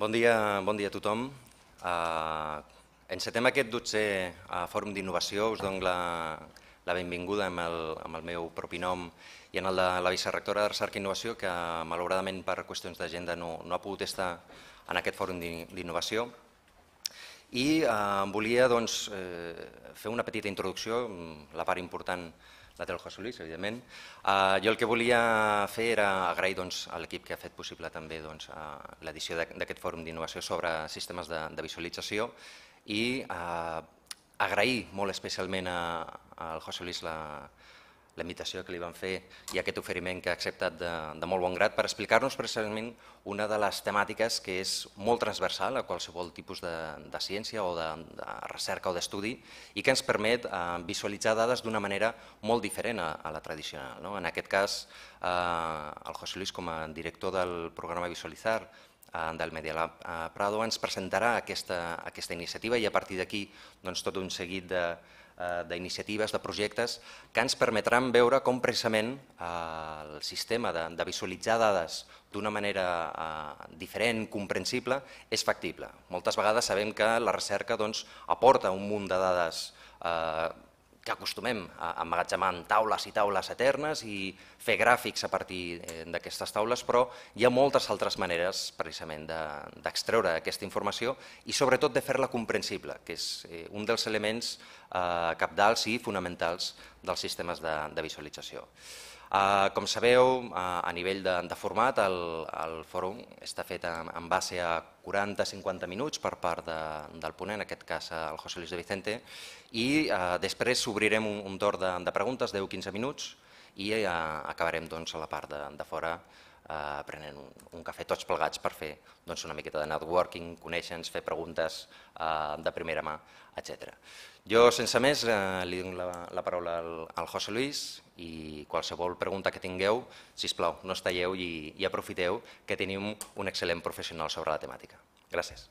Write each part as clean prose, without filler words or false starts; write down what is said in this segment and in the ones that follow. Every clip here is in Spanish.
Bon dia a tothom. Encetem aquest 12è Fòrum d'Innovació. Us dono la benvinguda amb el meu propi nom i en el de la vicerectora de Recerca i Innovació, que malauradament per qüestions d'agenda no ha pogut estar en aquest Fòrum d'Innovació. I volia fer una petita introducció, la part important la té el José Luis, evidentment. Jo el que volia fer era agrair a l'equip que ha fet possible també l'edició d'aquest Fòrum d'Innovació sobre sistemes de visualització i agrair molt especialment al José Luis la invitació que li van fer i aquest oferiment que ha acceptat de molt bon grat per explicar-nos precisament una de les temàtiques que és molt transversal a qualsevol tipus de ciència o de recerca o d'estudi i que ens permet visualitzar dades d'una manera molt diferent a la tradicional. En aquest cas, el José Luis, com a director del programa Visualizar del Media Lab Prado, ens presentarà aquesta iniciativa i a partir d'aquí tot un seguit d'iniciatives, de projectes que ens permetran veure com precisament el sistema de visualitzar dades d'una manera diferent, comprensible, és factible. Moltes vegades sabem que la recerca aporta un munt de dades que acostumem a emmagatzemar en taules i taules eternes i fer gràfics a partir d'aquestes taules, però hi ha moltes altres maneres precisament d'extreure aquesta informació i sobretot de fer-la comprensible, que és un dels elements cabdals i fonamentals dels sistemes de visualització. Com sabeu, a nivell de format, el fòrum està fet en base a 40-50 minuts per part del ponent, en aquest cas el José Luis de Vicente, i després obrirem un torn de preguntes, 10-15 minuts, i acabarem a la part de fora prenent un cafè tots plegats per fer una miqueta de networking, conèixer-nos, fer preguntes de primera mà, etc. Jo, sense més, li dono la paraula al José Luis i qualsevol pregunta que tingueu, sisplau, no estalleu i aprofiteu que tenim un excel·lent professional sobre la temàtica. Gràcies.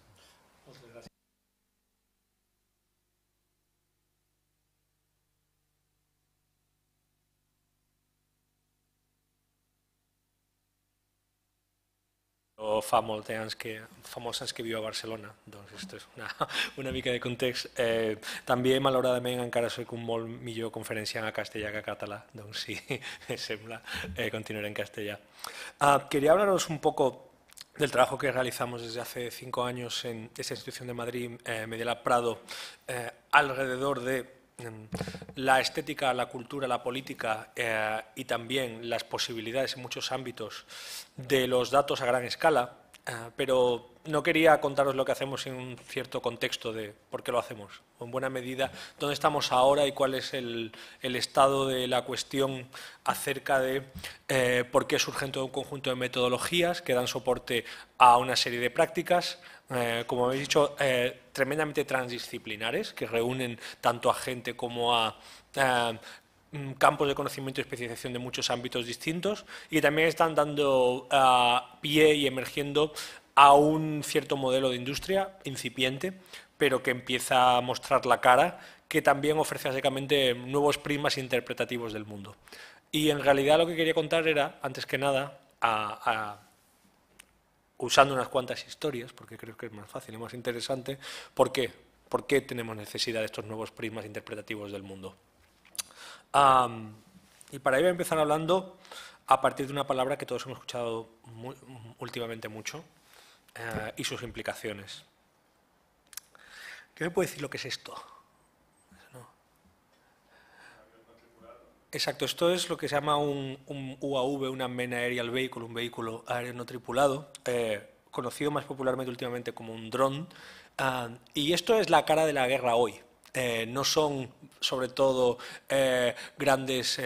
Fa molts anys que viu a Barcelona, doncs això és una mica de context. També, malauradament, encara soc un molt millor conferenciant a castellà que a català, doncs si me sembla, continuaré en castellà. Quería hablaros un poco del trabajo que realizamos desde hace 5 años en esta institución de Madrid, Media Lab Prado, alrededor de la estética, la cultura, la política y también las posibilidades en muchos ámbitos de los datos a gran escala, pero no quería contaros lo que hacemos en un cierto contexto de por qué lo hacemos, o en buena medida dónde estamos ahora y cuál es el estado de la cuestión acerca de por qué surgen todo un conjunto de metodologías que dan soporte a una serie de prácticas, como habéis dicho, tremendamente transdisciplinares, que reúnen tanto a gente como a campos de conocimiento y especialización de muchos ámbitos distintos y también están dando pie y emergiendo a un cierto modelo de industria incipiente, pero que empieza a mostrar la cara, que también ofrece básicamente nuevos prismas interpretativos del mundo. Y en realidad lo que quería contar era, antes que nada, usando unas cuantas historias, porque creo que es más fácil y más interesante, ¿por qué? ¿Por qué tenemos necesidad de estos nuevos prismas interpretativos del mundo? Y para ello voy a empezar hablando a partir de una palabra que todos hemos escuchado últimamente mucho y sus implicaciones. ¿Qué me puede decir lo que es esto? ¿No? Exacto, esto es lo que se llama un UAV, un Unmanned Aerial Vehicle, un vehículo aéreo no tripulado, conocido más popularmente últimamente como un dron, y esto es la cara de la guerra hoy. No son, sobre todo, grandes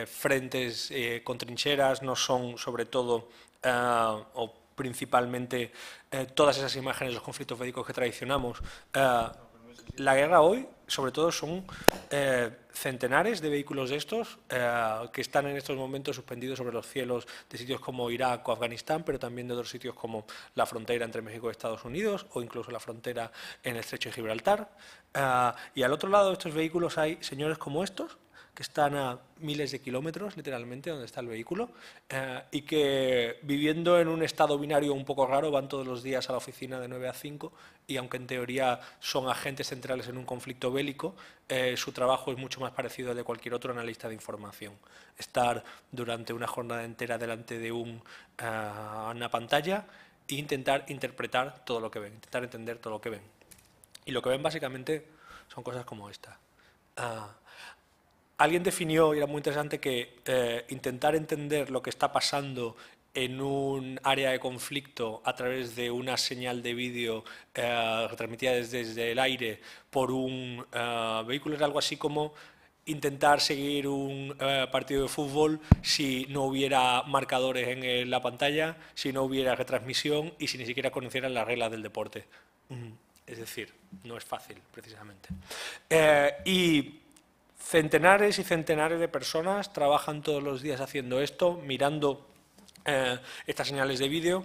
frentes con trincheras, no son, sobre todo, o principalmente, todas esas imágenes de los conflictos bélicos que tradicionamos. La guerra hoy, sobre todo, son centenares de vehículos de estos que están en estos momentos suspendidos sobre los cielos de sitios como Irak o Afganistán, pero también de otros sitios como la frontera entre México y Estados Unidos o incluso la frontera en el Estrecho de Gibraltar. Y al otro lado de estos vehículos hay señores como estos que están a miles de kilómetros, literalmente, donde está el vehículo, y que viviendo en un estado binario un poco raro van todos los días a la oficina de 9 a 5 y aunque en teoría son agentes centrales en un conflicto bélico, su trabajo es mucho más parecido al de cualquier otro analista de información. Estar durante una jornada entera delante de una pantalla e intentar interpretar todo lo que ven, intentar entender todo lo que ven. Y lo que ven básicamente son cosas como esta. Alguien definió, y era muy interesante, que intentar entender lo que está pasando en un área de conflicto a través de una señal de vídeo retransmitida desde el aire por un vehículo es algo así como intentar seguir un partido de fútbol si no hubiera marcadores en la pantalla, si no hubiera retransmisión y si ni siquiera conocieran las reglas del deporte. Es decir, no es fácil, precisamente. Y centenares y centenares de personas trabajan todos los días haciendo esto, mirando estas señales de vídeo,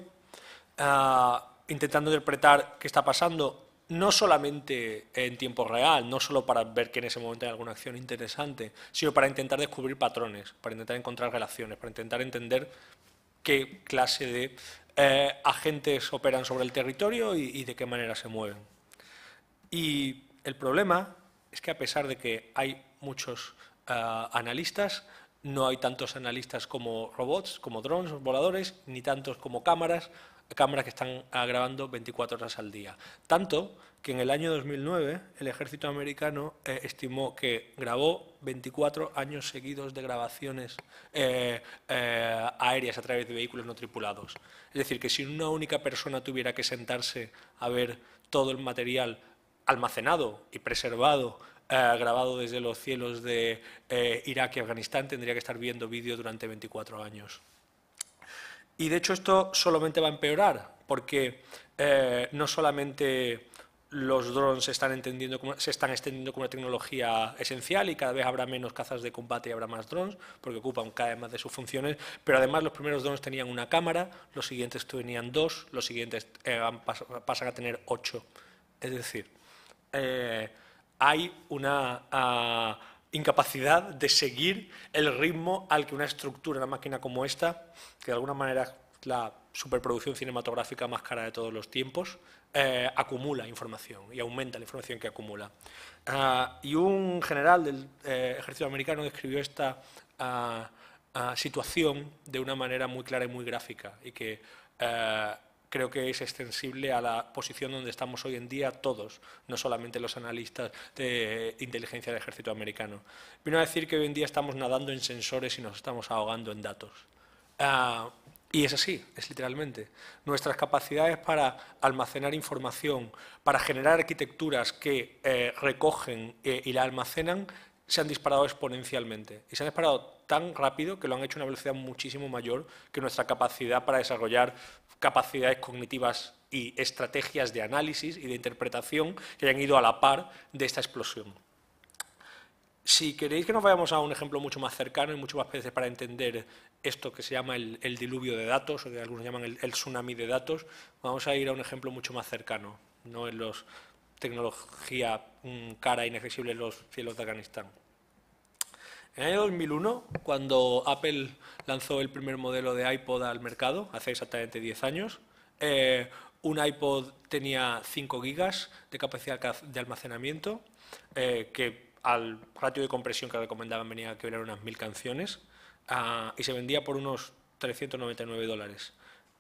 intentando interpretar qué está pasando, no solamente en tiempo real, no solo para ver que en ese momento hay alguna acción interesante, sino para intentar descubrir patrones, para intentar encontrar relaciones, para intentar entender qué clase de agentes operan sobre el territorio y de qué manera se mueven. Y el problema es que a pesar de que hay muchos analistas, no hay tantos analistas como robots, como drones voladores, ni tantos como cámaras que están grabando 24 horas al día. Tanto que en el año 2009 el ejército americano estimó que grabó 24 años seguidos de grabaciones aéreas a través de vehículos no tripulados. Es decir, que si una única persona tuviera que sentarse a ver todo el material almacenado y preservado, grabado desde los cielos de Irak y Afganistán, tendría que estar viendo vídeo durante 24 años. Y de hecho esto solamente va a empeorar, porque no solamente los drones se están extendiendo como una tecnología esencial y cada vez habrá menos cazas de combate y habrá más drones, porque ocupan cada vez más de sus funciones, pero además los primeros drones tenían una cámara, los siguientes tenían 2, los siguientes pasan a tener 8. Es decir, hay una incapacidad de seguir el ritmo al que una estructura, una máquina como esta, que de alguna manera es la superproducción cinematográfica más cara de todos los tiempos, acumula información y aumenta la información que acumula. Y un general del ejército americano describió esta situación de una manera muy clara y muy gráfica y que creo que es extensible a la posición donde estamos hoy en día todos, no solamente los analistas de inteligencia del ejército americano. Vino a decir que hoy en día estamos nadando en sensores y nos estamos ahogando en datos. Y es así, es literalmente. Nuestras capacidades para almacenar información, para generar arquitecturas que recogen y la almacenan, se han disparado exponencialmente. Y se han disparado tan rápido que lo han hecho a una velocidad muchísimo mayor que nuestra capacidad para desarrollar capacidades cognitivas y estrategias de análisis y de interpretación que hayan ido a la par de esta explosión. Si queréis que nos vayamos a un ejemplo mucho más cercano y mucho más veces para entender esto que se llama el diluvio de datos, o que algunos llaman el tsunami de datos, vamos a ir a un ejemplo mucho más cercano, no en los tecnología cara e inaccesible en los cielos de Afganistán. En el año 2001, cuando Apple lanzó el primer modelo de iPod al mercado, hace exactamente 10 años, un iPod tenía 5 gigas de capacidad de almacenamiento, que al ratio de compresión que recomendaban venía a quebrar unas 1000 canciones, y se vendía por unos $399.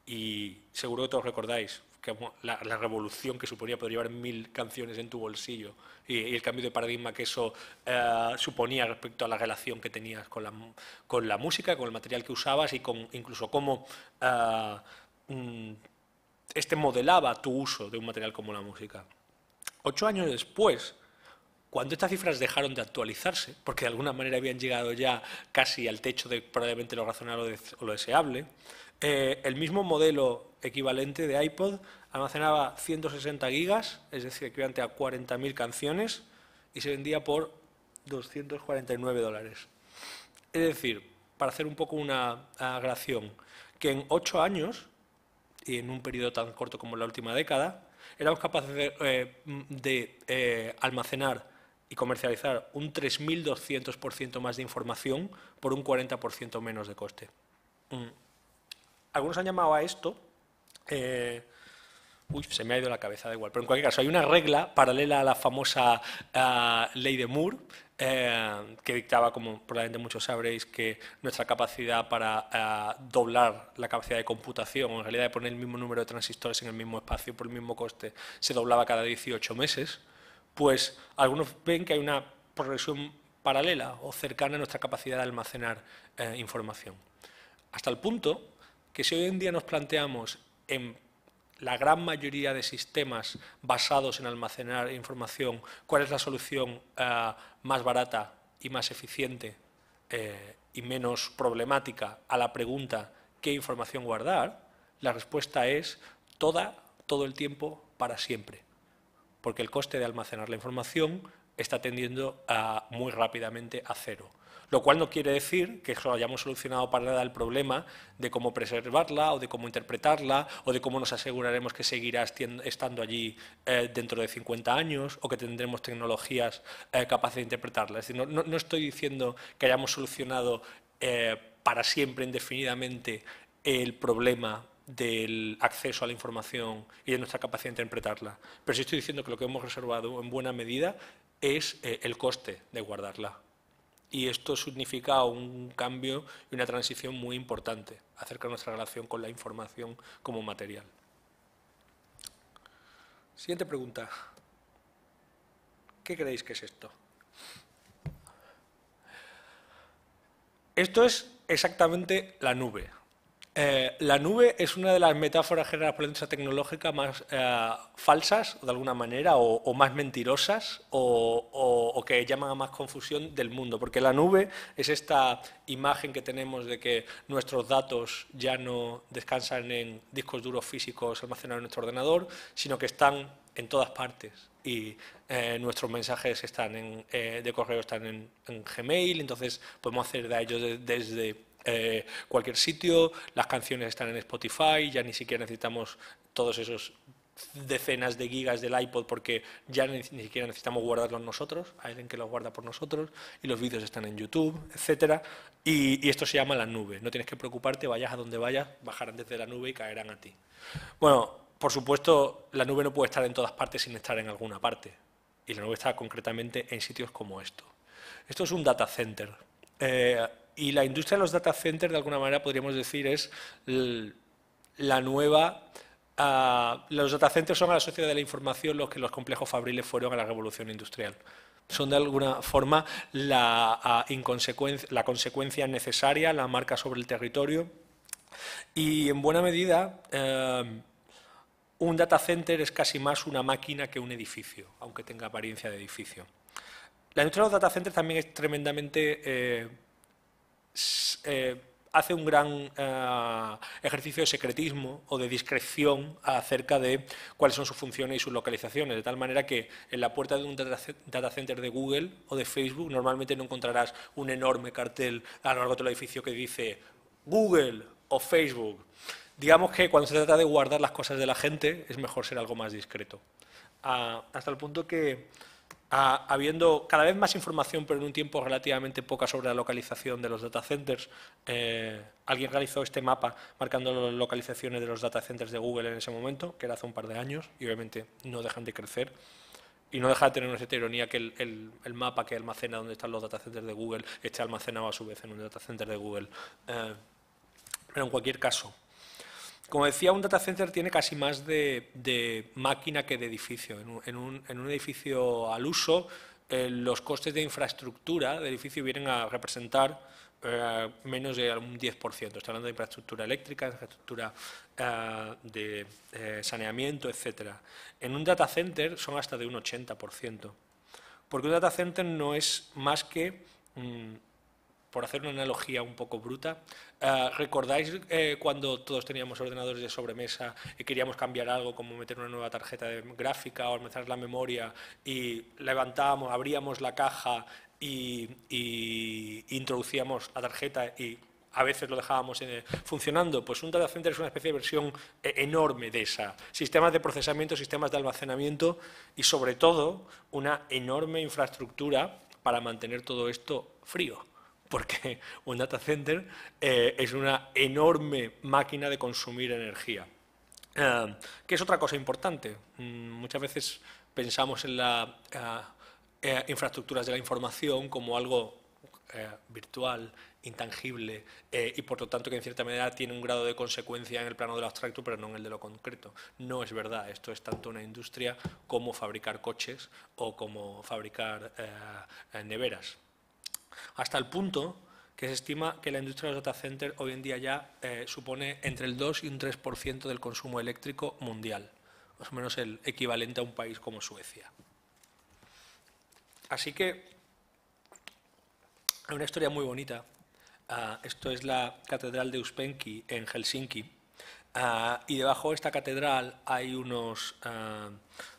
Y seguro que todos recordáis que la revolución que suponía poder llevar 1000 canciones en tu bolsillo y el cambio de paradigma que eso suponía respecto a la relación que tenías con la música, con el material que usabas y con incluso cómo este modelaba tu uso de un material como la música. 8 años después, cuando estas cifras dejaron de actualizarse, porque de alguna manera habían llegado ya casi al techo de probablemente lo razonable o lo deseable, el mismo modelo equivalente de iPod almacenaba 160 gigas, es decir, equivalente a 40.000 canciones, y se vendía por $249. Es decir, para hacer un poco una relación, que en 8 años, y en un periodo tan corto como la última década, éramos capaces de almacenar y comercializar un 3.200% más de información por un 40% menos de coste. Algunos han llamado a esto... se me ha ido la cabeza, da igual. Pero en cualquier caso, hay una regla paralela a la famosa ley de Moore, que dictaba, como probablemente muchos sabréis, que nuestra capacidad para doblar la capacidad de computación, o en realidad de poner el mismo número de transistores en el mismo espacio por el mismo coste, se doblaba cada 18 meses. Pues algunos ven que hay una progresión paralela o cercana a nuestra capacidad de almacenar información. Hasta el punto que si hoy en día nos planteamos en la gran mayoría de sistemas basados en almacenar información, ¿cuál es la solución más barata y más eficiente y menos problemática a la pregunta ¿qué información guardar? La respuesta es todo el tiempo, para siempre, porque el coste de almacenar la información está tendiendo muy rápidamente a cero. Lo cual no quiere decir que eso hayamos solucionado para nada el problema de cómo preservarla o de cómo interpretarla o de cómo nos aseguraremos que seguirá estando allí dentro de 50 años o que tendremos tecnologías capaces de interpretarla. Es decir, no estoy diciendo que hayamos solucionado para siempre, indefinidamente, el problema del acceso a la información y de nuestra capacidad de interpretarla, pero sí estoy diciendo que lo que hemos reservado en buena medida es el coste de guardarla. Y esto significa un cambio y una transición muy importante acerca de nuestra relación con la información como material. Siguiente pregunta. ¿Qué creéis que es esto? Esto es exactamente la nube. La nube es una de las metáforas generadas por la industria tecnológica más falsas, de alguna manera, o más mentirosas, o que llaman a más confusión del mundo, porque la nube es esta imagen que tenemos de que nuestros datos ya no descansan en discos duros físicos almacenados en nuestro ordenador, sino que están en todas partes y nuestros mensajes están de correo están en Gmail, entonces podemos acceder a ellos desde cualquier sitio, las canciones están en Spotify, ya ni siquiera necesitamos todos esos decenas de gigas del iPod porque ya ni siquiera necesitamos guardarlos nosotros, hay alguien que los guarda por nosotros y los vídeos están en YouTube, etcétera, y esto se llama la nube. No tienes que preocuparte, vayas a donde vayas, bajarán desde la nube y caerán a ti. Bueno, por supuesto, la nube no puede estar en todas partes sin estar en alguna parte, y la nube está concretamente en sitios como esto. Esto es un data center. Y la industria de los data centers, de alguna manera, podríamos decir, es la nueva... los data centers son a la sociedad de la información los que los complejos fabriles fueron a la revolución industrial. Son de alguna forma la consecuencia necesaria, la marca sobre el territorio. Y en buena medida, un data center es casi más una máquina que un edificio, aunque tenga apariencia de edificio. La industria de los data centers también es tremendamente... hace un gran ejercicio de secretismo o de discreción acerca de cuáles son sus funciones y sus localizaciones, de tal manera que en la puerta de un data center de Google o de Facebook normalmente no encontrarás un enorme cartel a lo largo de todo el edificio que dice Google o Facebook. Digamos que cuando se trata de guardar las cosas de la gente es mejor ser algo más discreto. Hasta el punto que habiendo cada vez más información, pero en un tiempo relativamente poca sobre la localización de los data centers, alguien realizó este mapa marcando las localizaciones de los data centers de Google en ese momento, que era hace un par de años, y obviamente no dejan de crecer. Y no deja de tener una cierta ironía que el mapa que almacena donde están los data centers de Google esté almacenado a su vez en un data center de Google. Pero en cualquier caso, como decía, un data center tiene casi más de máquina que de edificio. En un edificio al uso, los costes de infraestructura del edificio vienen a representar menos de un 10%. Estoy hablando de infraestructura eléctrica, infraestructura de saneamiento, etc. En un data center son hasta de un 80%. Porque un data center no es más que... por hacer una analogía un poco bruta, ¿recordáis cuando todos teníamos ordenadores de sobremesa y queríamos cambiar algo, como meter una nueva tarjeta gráfica o almacenar la memoria, y abríamos la caja y introducíamos la tarjeta y a veces lo dejábamos funcionando. Pues un data center es una especie de versión enorme de esa. Sistemas de procesamiento, sistemas de almacenamiento y, sobre todo, una enorme infraestructura para mantener todo esto frío. Porque un data center es una enorme máquina de consumir energía. ¿Qué es otra cosa importante? Muchas veces pensamos en las infraestructuras de la información como algo virtual, intangible y por lo tanto que en cierta manera tiene un grado de consecuencia en el plano de lo abstracto pero no en el de lo concreto. No es verdad, esto es tanto una industria como fabricar coches o como fabricar neveras. Hasta el punto que se estima que la industria de los data centers hoy en día ya supone entre el 2 y un 3% del consumo eléctrico mundial, más o menos el equivalente a un país como Suecia. Así que hay una historia muy bonita. Esto es la Catedral de Uspenki en Helsinki. Y debajo de esta catedral hay unos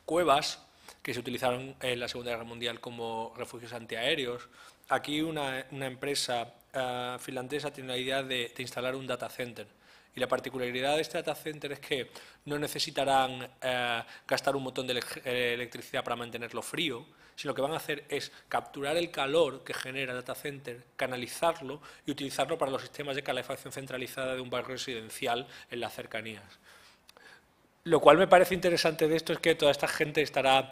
cuevas que se utilizaron en la Segunda Guerra Mundial como refugios antiaéreos. Aquí una empresa finlandesa tiene la idea de instalar un data center. Y la particularidad de este data center es que no necesitarán gastar un montón de electricidad para mantenerlo frío, sino que van a hacer es capturar el calor que genera el data center, canalizarlo y utilizarlo para los sistemas de calefacción centralizada de un barrio residencial en las cercanías. Lo cual me parece interesante de esto es que toda esta gente estará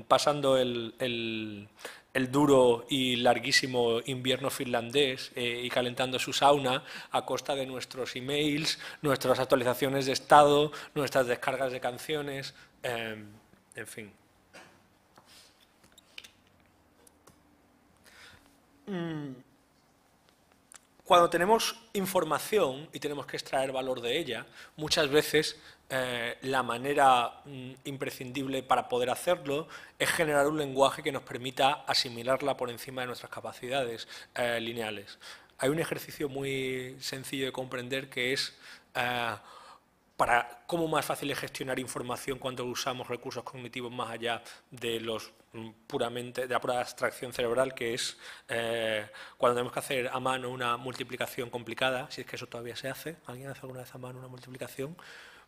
pasando el duro y larguísimo invierno finlandés y calentando su sauna a costa de nuestros emails, nuestras actualizaciones de estado, nuestras descargas de canciones, en fin. Cuando tenemos información y tenemos que extraer valor de ella, muchas veces la manera imprescindible para poder hacerlo es generar un lenguaje que nos permita asimilarla por encima de nuestras capacidades lineales. Hay un ejercicio muy sencillo de comprender que es para cómo más fácil es gestionar información cuando usamos recursos cognitivos más allá de los de la pura abstracción cerebral, que es cuando tenemos que hacer a mano una multiplicación complicada, si es que eso todavía se hace. ¿Alguien hace alguna vez a mano una multiplicación?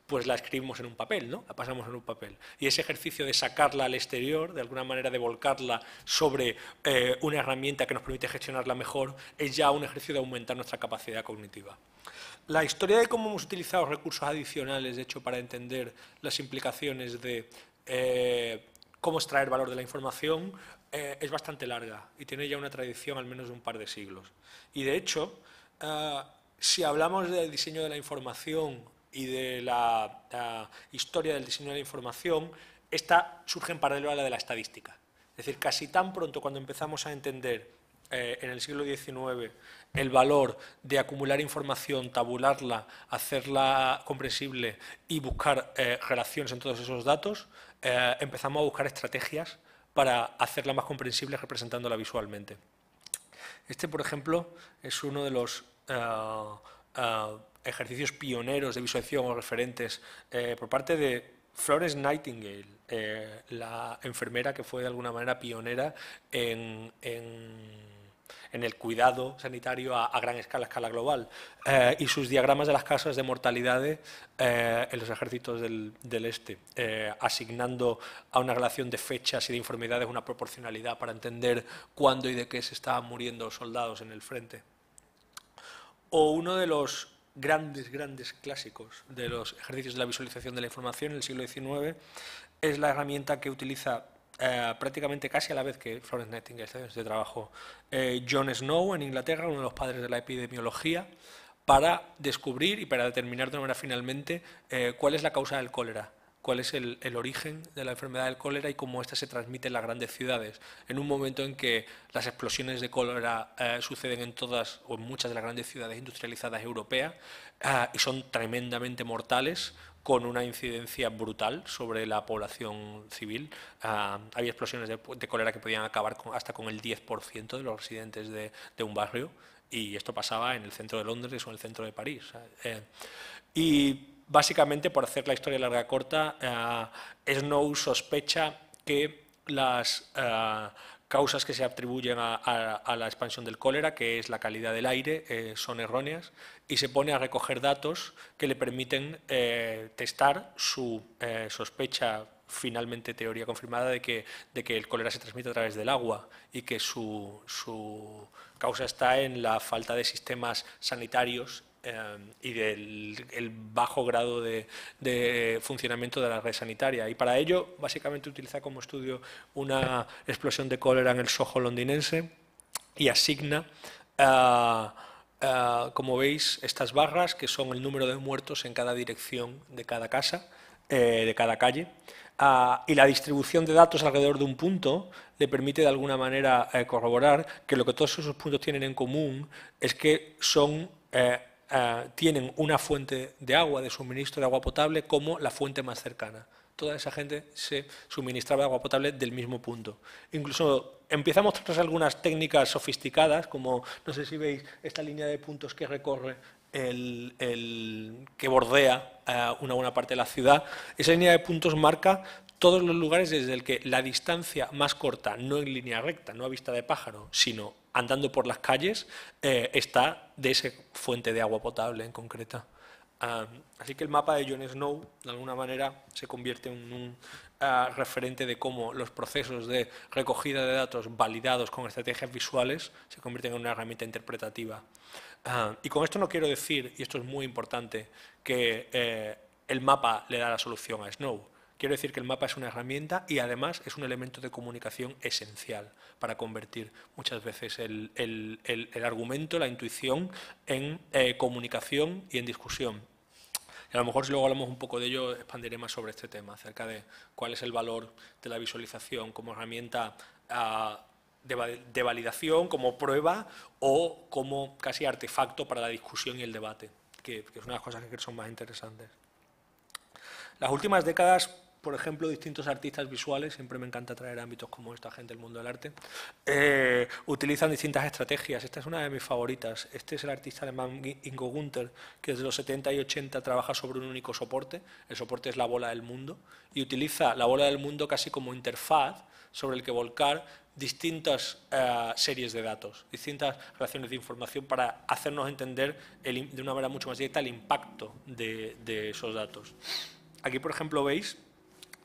Pues la escribimos en un papel, ¿no? La pasamos en un papel. Y ese ejercicio de sacarla al exterior, de alguna manera de volcarla sobre una herramienta que nos permite gestionarla mejor, es ya un ejercicio de aumentar nuestra capacidad cognitiva. La historia de cómo hemos utilizado recursos adicionales, de hecho, para entender las implicaciones de cómo extraer valor de la información es bastante larga y tiene ya una tradición al menos de un par de siglos. Y de hecho, si hablamos del diseño de la información y de la historia del diseño de la información, esta surge en paralelo a la de la estadística. Es decir, casi tan pronto cuando empezamos a entender en el siglo XIX el valor de acumular información, tabularla, hacerla comprensible y buscar relaciones en todos esos datos, empezamos a buscar estrategias para hacerla más comprensible representándola visualmente. Este, por ejemplo, es uno de los ejercicios pioneros de visualización o referentes por parte de Florence Nightingale, la enfermera que fue de alguna manera pionera en el cuidado sanitario a gran escala, global, y sus diagramas de las casas de mortalidad en los ejércitos del este, asignando a una relación de fechas y de enfermedades una proporcionalidad para entender cuándo y de qué se estaban muriendo soldados en el frente. O uno de los grandes clásicos de los ejercicios de la visualización de la información en el siglo XIX es la herramienta que utiliza prácticamente casi a la vez que Florence Nightingale de trabajo John Snow en Inglaterra, uno de los padres de la epidemiología, para descubrir y para determinar de una manera finalmente cuál es la causa del cólera, cuál es el origen de la enfermedad del cólera y cómo ésta se transmite en las grandes ciudades, en un momento en que las explosiones de cólera suceden en todas o en muchas de las grandes ciudades industrializadas europeas y son tremendamente mortales, con una incidencia brutal sobre la población civil. Había explosiones de cólera que podían acabar hasta con el 10% de los residentes de un barrio, y esto pasaba en el centro de Londres o en el centro de París. Y básicamente, por hacer la historia larga corta, Snow sospecha que las causas que se atribuyen a la expansión del cólera, que es la calidad del aire, son erróneas, y se pone a recoger datos que le permiten testar su sospecha, finalmente teoría confirmada, de que el cólera se transmite a través del agua y que su causa está en la falta de sistemas sanitarios y del bajo grado de funcionamiento de la red sanitaria. Y para ello, básicamente, utiliza como estudio una explosión de cólera en el Soho londinense y asigna, como veis, estas barras, que son el número de muertos en cada dirección de cada casa, de cada calle, y la distribución de datos alrededor de un punto le permite de alguna manera corroborar que lo que todos esos puntos tienen en común es que tienen una fuente de agua, de suministro de agua potable, como la fuente más cercana. Toda esa gente se suministraba agua potable del mismo punto. Incluso empieza a mostrarse algunas técnicas sofisticadas, como, no sé si veis, esta línea de puntos que recorre que bordea una buena parte de la ciudad. Esa línea de puntos marca todos los lugares desde el que la distancia más corta, no en línea recta, no a vista de pájaro, sino andando por las calles, está de esa fuente de agua potable en concreta. Así que el mapa de Jon Snow, de alguna manera, se convierte en un referente de cómo los procesos de recogida de datos validados con estrategias visuales se convierten en una herramienta interpretativa. Y con esto no quiero decir, y esto es muy importante, que el mapa le da la solución a Snow. Quiero decir que el mapa es una herramienta y además es un elemento de comunicación esencial para convertir muchas veces el argumento, la intuición, en comunicación y en discusión. Y a lo mejor si luego hablamos un poco de ello, expandiré más sobre este tema, acerca de cuál es el valor de la visualización como herramienta de validación, como prueba o como casi artefacto para la discusión y el debate, que es una de las cosas que creo que son más interesantes. Las últimas décadas, por ejemplo, distintos artistas visuales, siempre me encanta traer ámbitos como esta gente del mundo del arte, utilizan distintas estrategias. Esta es una de mis favoritas. Este es el artista alemán Ingo Gunther, que desde los 70 y 80 trabaja sobre un único soporte. El soporte es la bola del mundo y utiliza la bola del mundo casi como interfaz sobre el que volcar distintas series de datos, distintas relaciones de información para hacernos entender de una manera mucho más directa el impacto de esos datos. Aquí, por ejemplo, veis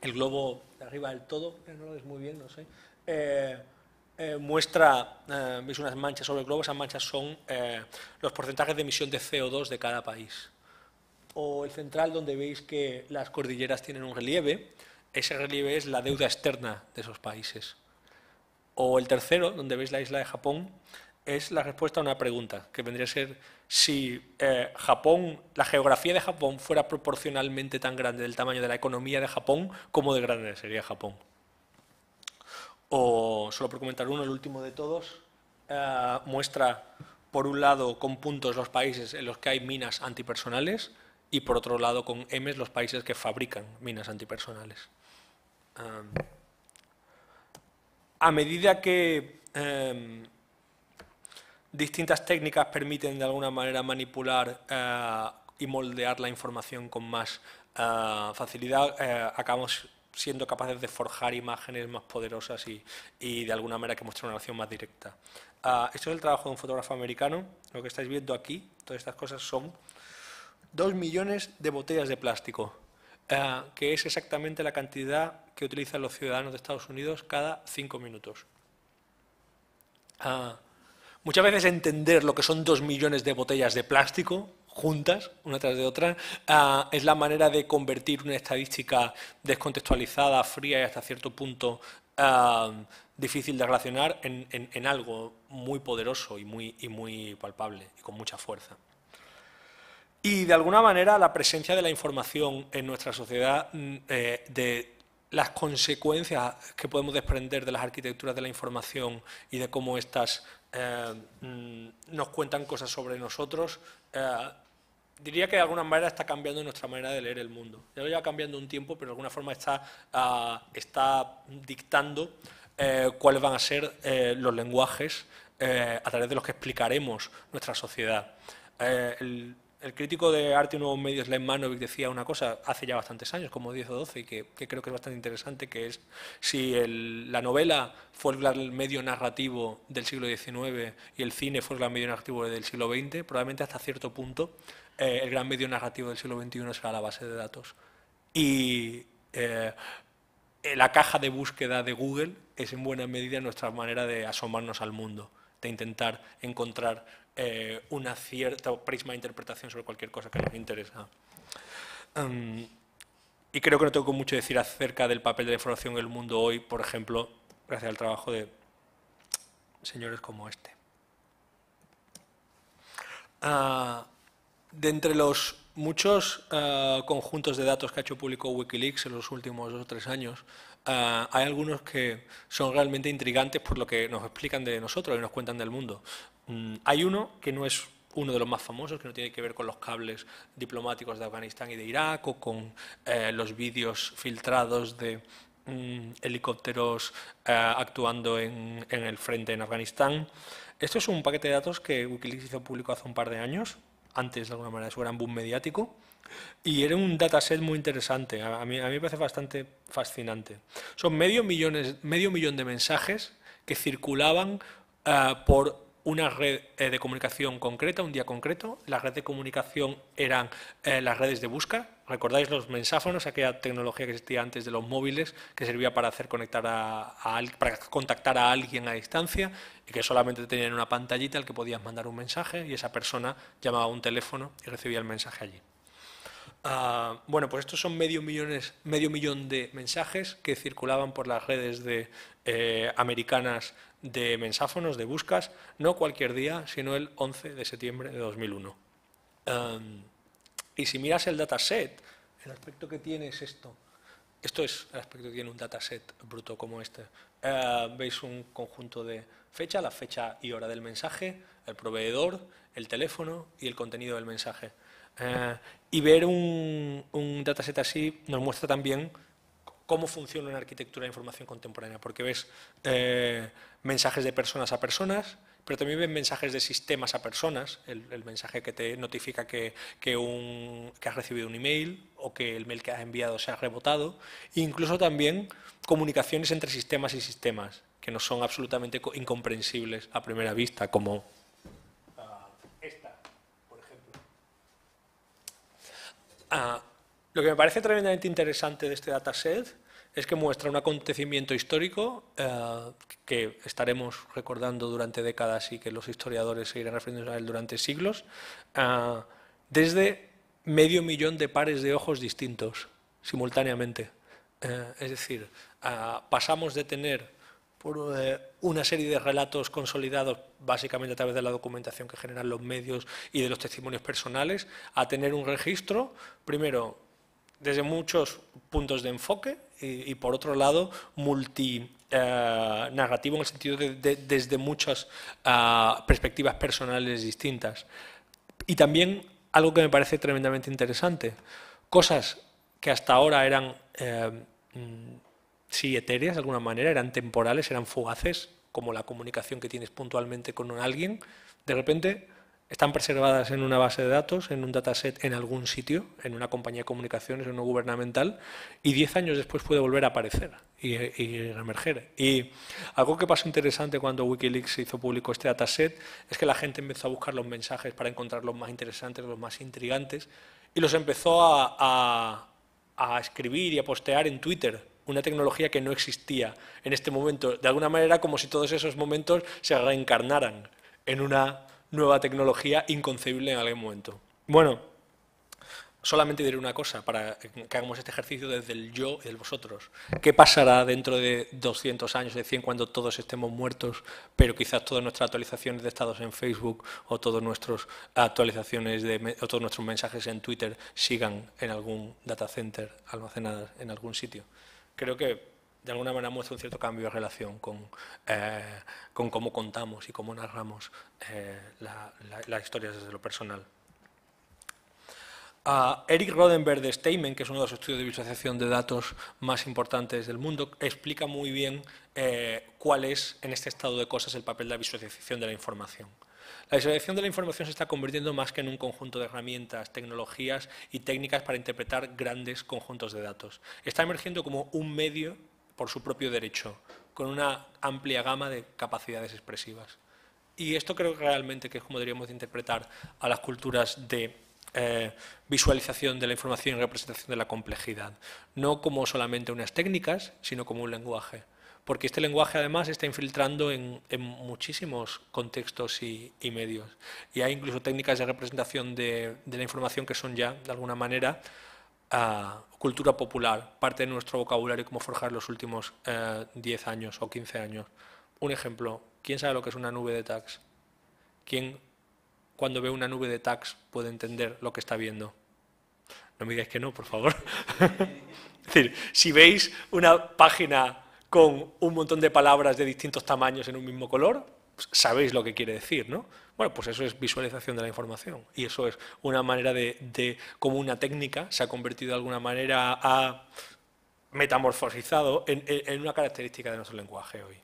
el globo de arriba del todo, no lo ves muy bien, no sé, muestra, veis unas manchas sobre el globo, esas manchas son los porcentajes de emisión de CO2 de cada país. O el central, donde veis que las cordilleras tienen un relieve, ese relieve es la deuda externa de esos países. O el tercero, donde veis la isla de Japón, es la respuesta a una pregunta, que vendría a ser si la geografía de Japón fuera proporcionalmente tan grande del tamaño de la economía de Japón, ¿cómo de grande sería Japón? O, solo por comentar uno, el último de todos, muestra, por un lado, con puntos los países en los que hay minas antipersonales y, por otro lado, con M's los países que fabrican minas antipersonales. A medida que distintas técnicas permiten de alguna manera manipular y moldear la información con más facilidad, acabamos siendo capaces de forjar imágenes más poderosas y de alguna manera que muestran una relación más directa. Esto es el trabajo de un fotógrafo americano. Lo que estáis viendo aquí, todas estas cosas son 2 millones de botellas de plástico, que es exactamente la cantidad que utilizan los ciudadanos de Estados Unidos cada 5 minutos. Muchas veces entender lo que son 2 millones de botellas de plástico juntas, una tras de otra, es la manera de convertir una estadística descontextualizada, fría y hasta cierto punto difícil de relacionar en algo muy poderoso y muy palpable y con mucha fuerza. Y de alguna manera la presencia de la información en nuestra sociedad, de las consecuencias que podemos desprender de las arquitecturas de la información y de cómo éstas nos cuentan cosas sobre nosotros, diría que de alguna manera está cambiando nuestra manera de leer el mundo. Ya lo lleva cambiando un tiempo, pero de alguna forma está dictando cuáles van a ser los lenguajes a través de los que explicaremos nuestra sociedad. el crítico de Arte y Nuevos Medios, Len Manovic, decía una cosa hace ya bastantes años, como 10 o 12, y que creo que es bastante interesante, que es si la novela fue el gran medio narrativo del siglo XIX y el cine fue el gran medio narrativo del siglo XX, probablemente hasta cierto punto el gran medio narrativo del siglo XXI será la base de datos. Y la caja de búsqueda de Google es en buena medida nuestra manera de asomarnos al mundo, de intentar encontrar una cierta prisma de interpretación sobre cualquier cosa que nos interesa. Y creo que no tengo mucho que decir acerca del papel de la información en el mundo hoy, por ejemplo, gracias al trabajo de señores como este. De entre los muchos conjuntos de datos que ha hecho público Wikileaks en los últimos 2 o 3 años, hay algunos que son realmente intrigantes por lo que nos explican de nosotros y nos cuentan del mundo. Hay uno que no es uno de los más famosos, que no tiene que ver con los cables diplomáticos de Afganistán y de Irak o con los vídeos filtrados de helicópteros actuando en el frente en Afganistán. Esto es un paquete de datos que Wikileaks hizo público hace un par de años, antes de alguna manera de su gran boom mediático, y era un dataset muy interesante. A mí me parece bastante fascinante. Son medio millón de mensajes que circulaban por una red de comunicación concreta, un día concreto. La red de comunicación eran las redes de busca. ¿Recordáis los mensáfonos, aquella tecnología que existía antes de los móviles, que servía para hacer para contactar a alguien a distancia y que solamente tenían una pantallita al que podías mandar un mensaje y esa persona llamaba a un teléfono y recibía el mensaje allí? Bueno, pues estos son medio millón de mensajes que circulaban por las redes americanas de mensáfonos, de buscas, no cualquier día, sino el 11 de septiembre de 2001. Y si miras el dataset, el aspecto que tiene es esto. Esto es el aspecto que tiene un dataset bruto como este. Veis un conjunto de fecha, la fecha y hora del mensaje, el proveedor, el teléfono y el contenido del mensaje. Y ver un dataset así nos muestra también cómo funciona una arquitectura de información contemporánea, porque ves mensajes de personas a personas, pero también ves mensajes de sistemas a personas, el mensaje que te notifica que has recibido un email o que el mail que has enviado se ha rebotado, e incluso también comunicaciones entre sistemas y sistemas, que no son absolutamente incomprensibles a primera vista, como esta, por ejemplo. Lo que me parece tremendamente interesante de este dataset es que muestra un acontecimiento histórico que estaremos recordando durante décadas y que los historiadores seguirán refiriéndose a él durante siglos, desde medio millón de pares de ojos distintos, simultáneamente. Es decir, pasamos de tener por una serie de relatos consolidados básicamente a través de la documentación que generan los medios y de los testimonios personales, a tener un registro, primero, desde muchos puntos de enfoque y por otro lado, multinarrativo en el sentido de desde muchas perspectivas personales distintas. Y también algo que me parece tremendamente interesante, cosas que hasta ahora eran sí etéreas de alguna manera, eran temporales, eran fugaces, como la comunicación que tienes puntualmente con alguien, de repente están preservadas en una base de datos, en un dataset en algún sitio, en una compañía de comunicaciones, en uno gubernamental, y 10 años después puede volver a aparecer y reemerger. Y algo que pasó interesante cuando Wikileaks hizo público este dataset es que la gente empezó a buscar los mensajes para encontrar los más interesantes, los más intrigantes, y los empezó a escribir y a postear en Twitter, una tecnología que no existía en este momento, de alguna manera como si todos esos momentos se reencarnaran en una nueva tecnología inconcebible en algún momento. Bueno, solamente diré una cosa para que hagamos este ejercicio desde el yo y el vosotros. ¿Qué pasará dentro de 200 años, de 100, cuando todos estemos muertos, pero quizás todas nuestras actualizaciones de estados en Facebook o todas nuestras actualizaciones o todos nuestros mensajes en Twitter sigan en algún data center almacenadas en algún sitio? Creo que de alguna manera muestra un cierto cambio de relación con cómo contamos y cómo narramos las historias desde lo personal. Eric Rodenberg de Steinman, que es uno de los estudios de visualización de datos más importantes del mundo, explica muy bien cuál es, en este estado de cosas, el papel de la visualización de la información. La visualización de la información se está convirtiendo más que en un conjunto de herramientas, tecnologías y técnicas para interpretar grandes conjuntos de datos. Está emergiendo como un medio por su propio derecho, con una amplia gama de capacidades expresivas. Y esto creo realmente que es como deberíamos de interpretar a las culturas de visualización de la información y representación de la complejidad. No como solamente unas técnicas, sino como un lenguaje. Porque este lenguaje además está infiltrando en muchísimos contextos y medios. Y hay incluso técnicas de representación de la información que son ya, de alguna manera, cultura popular, parte de nuestro vocabulario, como forjar los últimos 10 años o 15 años. Un ejemplo, ¿quién sabe lo que es una nube de tags? ¿Quién, cuando ve una nube de tags, puede entender lo que está viendo? No me digáis que no, por favor. Es decir, si veis una página con un montón de palabras de distintos tamaños en un mismo color, pues sabéis lo que quiere decir, ¿no? Bueno, pues eso es visualización de la información y eso es una manera de cómo una técnica se ha convertido de alguna manera, ha metamorfosizado en una característica de nuestro lenguaje hoy.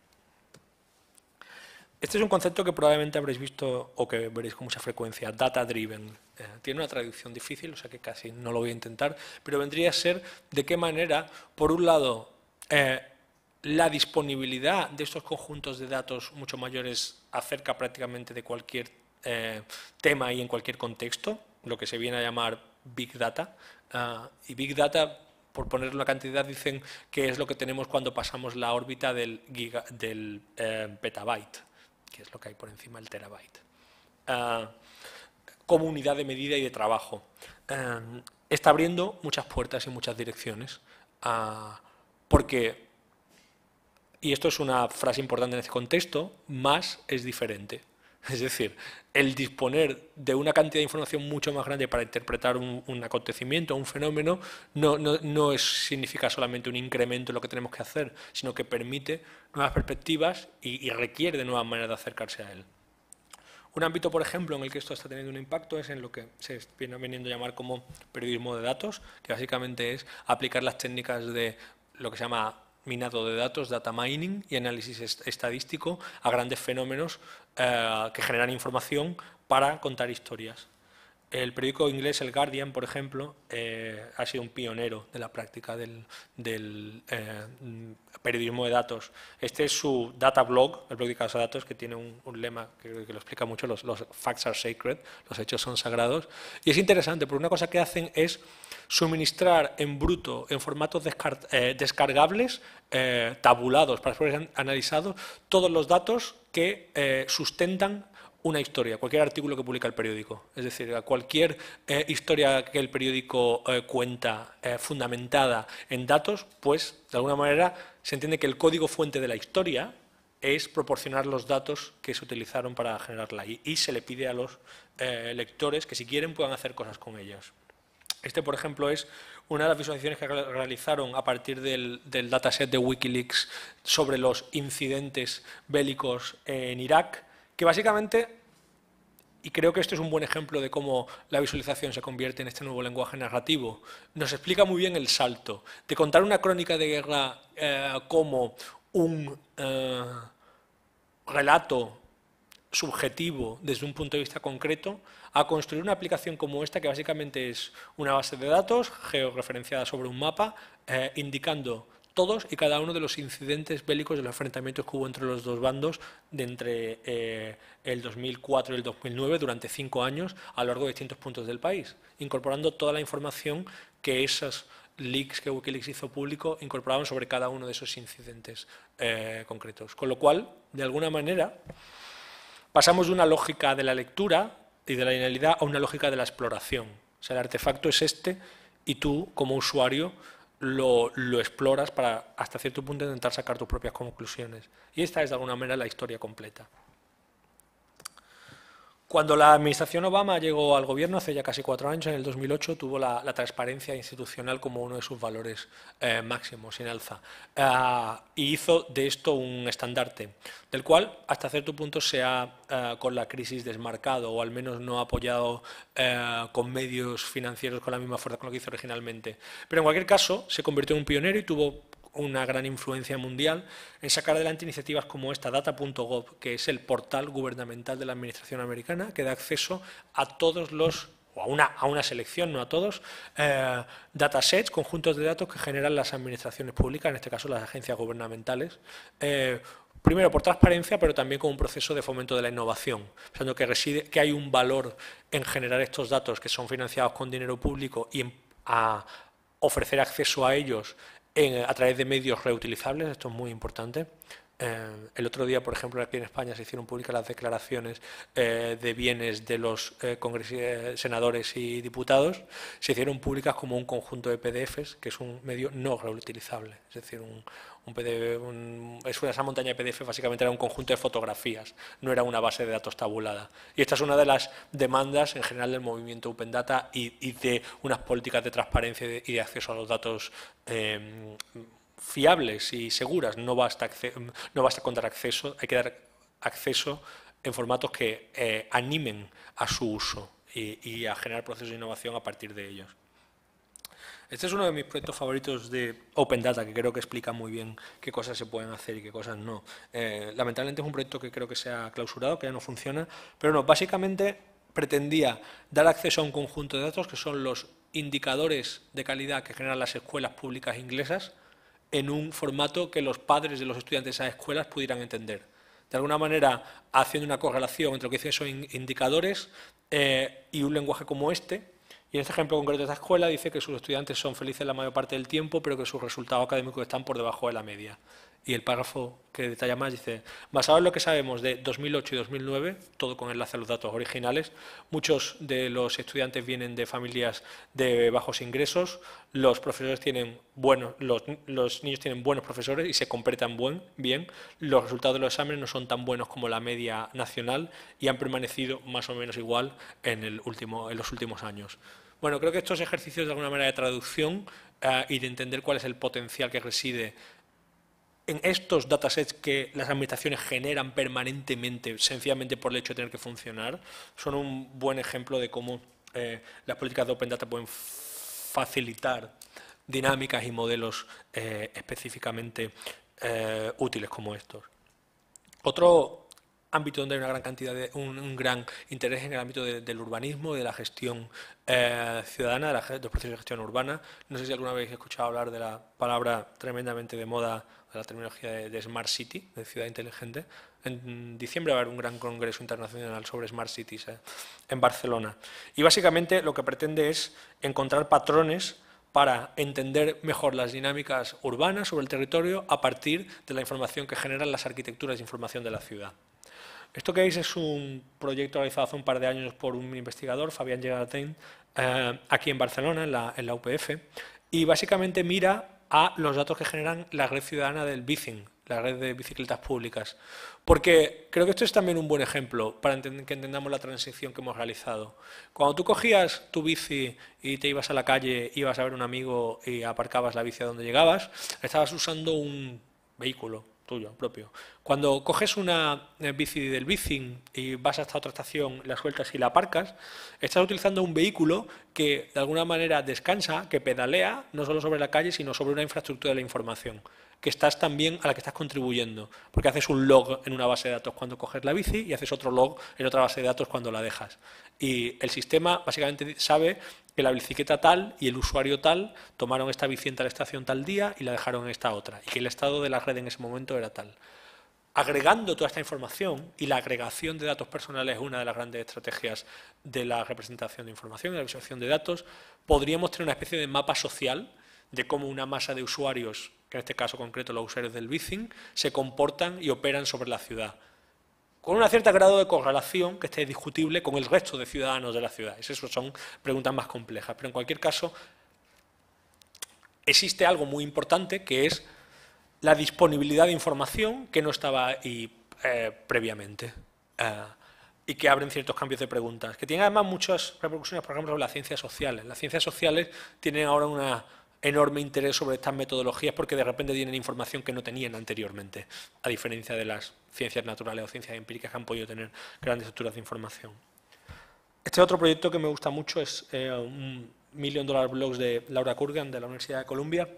Este es un concepto que probablemente habréis visto o que veréis con mucha frecuencia, data driven. Tiene una traducción difícil, o sea que casi no lo voy a intentar, pero vendría a ser de qué manera, por un lado, la disponibilidad de estos conjuntos de datos mucho mayores acerca prácticamente de cualquier tema y en cualquier contexto, lo que se viene a llamar Big Data. Y Big Data, por poner una cantidad, dicen que es lo que tenemos cuando pasamos la órbita del petabyte, que es lo que hay por encima del terabyte, como unidad de medida y de trabajo. Está abriendo muchas puertas y muchas direcciones, porque, y esto es una frase importante en este contexto, más es diferente. Es decir, el disponer de una cantidad de información mucho más grande para interpretar un acontecimiento, un fenómeno, no significa solamente un incremento en lo que tenemos que hacer, sino que permite nuevas perspectivas y requiere de nuevas maneras de acercarse a él. Un ámbito, por ejemplo, en el que esto está teniendo un impacto es en lo que se viene veniendo a llamar como periodismo de datos, que básicamente es aplicar las técnicas de lo que se llama minado de datos, data mining y análisis estadístico a grandes fenómenos que generan información para contar historias. El periódico inglés El Guardian, por ejemplo, ha sido un pionero de la práctica del periodismo de datos. Este es su data blog, el blog de casos de datos, que tiene un lema que lo explica mucho, los facts are sacred, los hechos son sagrados. Y es interesante porque una cosa que hacen es suministrar en bruto, en formatos descargables, tabulados, para ser analizados, todos los datos que sustentan una historia, cualquier artículo que publica el periódico. Es decir, cualquier historia que el periódico cuenta fundamentada en datos, pues de alguna manera se entiende que el código fuente de la historia es proporcionar los datos que se utilizaron para generarla y se le pide a los lectores que si quieren puedan hacer cosas con ellos. Este, por ejemplo, es una de las visualizaciones que realizaron a partir del dataset de Wikileaks sobre los incidentes bélicos en Irak, que básicamente, y creo que esto es un buen ejemplo de cómo la visualización se convierte en este nuevo lenguaje narrativo, nos explica muy bien el salto de contar una crónica de guerra como un relato subjetivo desde un punto de vista concreto, a construir una aplicación como esta, que básicamente es una base de datos georreferenciada sobre un mapa, indicando todos y cada uno de los incidentes bélicos de los enfrentamientos que hubo entre los dos bandos de entre el 2004 y el 2009 durante 5 años a lo largo de distintos puntos del país, incorporando toda la información que esos leaks que Wikileaks hizo público incorporaban sobre cada uno de esos incidentes concretos. Con lo cual, de alguna manera, pasamos de una lógica de la lectura y de la linealidad a una lógica de la exploración. O sea, el artefacto es este y tú, como usuario, lo exploras para, hasta cierto punto, intentar sacar tus propias conclusiones. Y esta es, de alguna manera, la historia completa. Cuando la administración Obama llegó al gobierno, hace ya casi 4 años, en el 2008, tuvo la transparencia institucional como uno de sus valores máximos, en alza. Y hizo de esto un estandarte, del cual, hasta cierto punto, se ha, con la crisis, desmarcado, o al menos no ha apoyado con medios financieros con la misma fuerza con lo que hizo originalmente. Pero, en cualquier caso, se convirtió en un pionero y tuvo una gran influencia mundial en sacar adelante iniciativas como esta, data.gov, que es el portal gubernamental de la administración americana, que da acceso a todos los, o a una selección, no a todos, datasets, conjuntos de datos que generan las administraciones públicas, en este caso las agencias gubernamentales, primero por transparencia, pero también como un proceso de fomento de la innovación, pensando que hay un valor en generar estos datos que son financiados con dinero público y a ofrecer acceso a ellos a través de medios reutilizables. Esto es muy importante. El otro día, por ejemplo, aquí en España se hicieron públicas las declaraciones de bienes de los senadores y diputados. Se hicieron públicas como un conjunto de PDFs, que es un medio no reutilizable. Es decir, esa montaña de PDF básicamente era un conjunto de fotografías, no era una base de datos tabulada. Y esta es una de las demandas en general del movimiento Open Data y de unas políticas de transparencia y de acceso a los datos fiables y seguras. No basta con dar acceso, hay que dar acceso en formatos que animen a su uso y a generar procesos de innovación a partir de ellos. Este es uno de mis proyectos favoritos de Open Data, que creo que explica muy bien qué cosas se pueden hacer y qué cosas no. Lamentablemente es un proyecto que creo que se ha clausurado, que ya no funciona, pero no, básicamente pretendía dar acceso a un conjunto de datos que son los indicadores de calidad que generan las escuelas públicas inglesas, en un formato que los padres de los estudiantes de esas escuelas pudieran entender. De alguna manera, haciendo una correlación entre lo que dicen esos indicadores y un lenguaje como este. Y en este ejemplo concreto de esta escuela dice que sus estudiantes son felices la mayor parte del tiempo, pero que sus resultados académicos están por debajo de la media. Y el párrafo que detalla más dice: basado en lo que sabemos de 2008 y 2009, todo con enlace a los datos originales, muchos de los estudiantes vienen de familias de bajos ingresos, los profesores tienen los niños tienen buenos profesores y se completan bien, los resultados de los exámenes no son tan buenos como la media nacional y han permanecido más o menos igual en los últimos años. Bueno, creo que estos ejercicios de alguna manera de traducción y de entender cuál es el potencial que reside en estos datasets que las administraciones generan permanentemente, sencillamente por el hecho de tener que funcionar, son un buen ejemplo de cómo las políticas de Open Data pueden facilitar dinámicas y modelos específicamente útiles como estos. Otro ámbito donde hay una gran cantidad un gran interés en el ámbito del urbanismo, de la gestión ciudadana, de los procesos de gestión urbana. No sé si alguna vez habéis escuchado hablar de la palabra tremendamente de moda, de la terminología de Smart City, de ciudad inteligente. En diciembre va a haber un gran congreso internacional sobre Smart Cities en Barcelona. Y básicamente lo que pretende es encontrar patrones para entender mejor las dinámicas urbanas sobre el territorio a partir de la información que generan las arquitecturas de información de la ciudad. Esto que veis es un proyecto realizado hace un par de años por un investigador, Fabián Llegatain, aquí en Barcelona, en la UPF, y básicamente mira a los datos que generan la red ciudadana del bicing, la red de bicicletas públicas. Porque creo que esto es también un buen ejemplo para que entendamos la transición que hemos realizado. Cuando tú cogías tu bici y te ibas a la calle, ibas a ver a un amigo y aparcabas la bici a donde llegabas, estabas usando un vehículo tuyo, propio. Cuando coges una bici del bicing y vas hasta otra estación, la sueltas y la aparcas, estás utilizando un vehículo que de alguna manera descansa, que pedalea, no solo sobre la calle, sino sobre una infraestructura de la información, que estás también a la que estás contribuyendo, porque haces un log en una base de datos cuando coges la bici y haces otro log en otra base de datos cuando la dejas. Y el sistema básicamente sabe que la bicicleta tal y el usuario tal tomaron esta bici en tal estación tal día y la dejaron en esta otra, y que el estado de la red en ese momento era tal. Agregando toda esta información, y la agregación de datos personales es una de las grandes estrategias de la representación de información y la visualización de datos, podríamos tener una especie de mapa social de cómo una masa de usuarios, que en este caso concreto los usuarios del bicing, se comportan y operan sobre la ciudad, con un cierto grado de correlación que esté discutible con el resto de ciudadanos de la ciudad. Esas son preguntas más complejas, pero en cualquier caso existe algo muy importante que es la disponibilidad de información que no estaba ahí previamente y que abren ciertos cambios de preguntas, que tienen además muchas repercusiones, por ejemplo, sobre las ciencias sociales. Las ciencias sociales tienen ahora un enorme interés sobre estas metodologías porque de repente tienen información que no tenían anteriormente, a diferencia de las ciencias naturales o ciencias empíricas que han podido tener grandes estructuras de información. Este otro proyecto que me gusta mucho es un $1 Million Blocks de Laura Kurgan, de la Universidad de Columbia.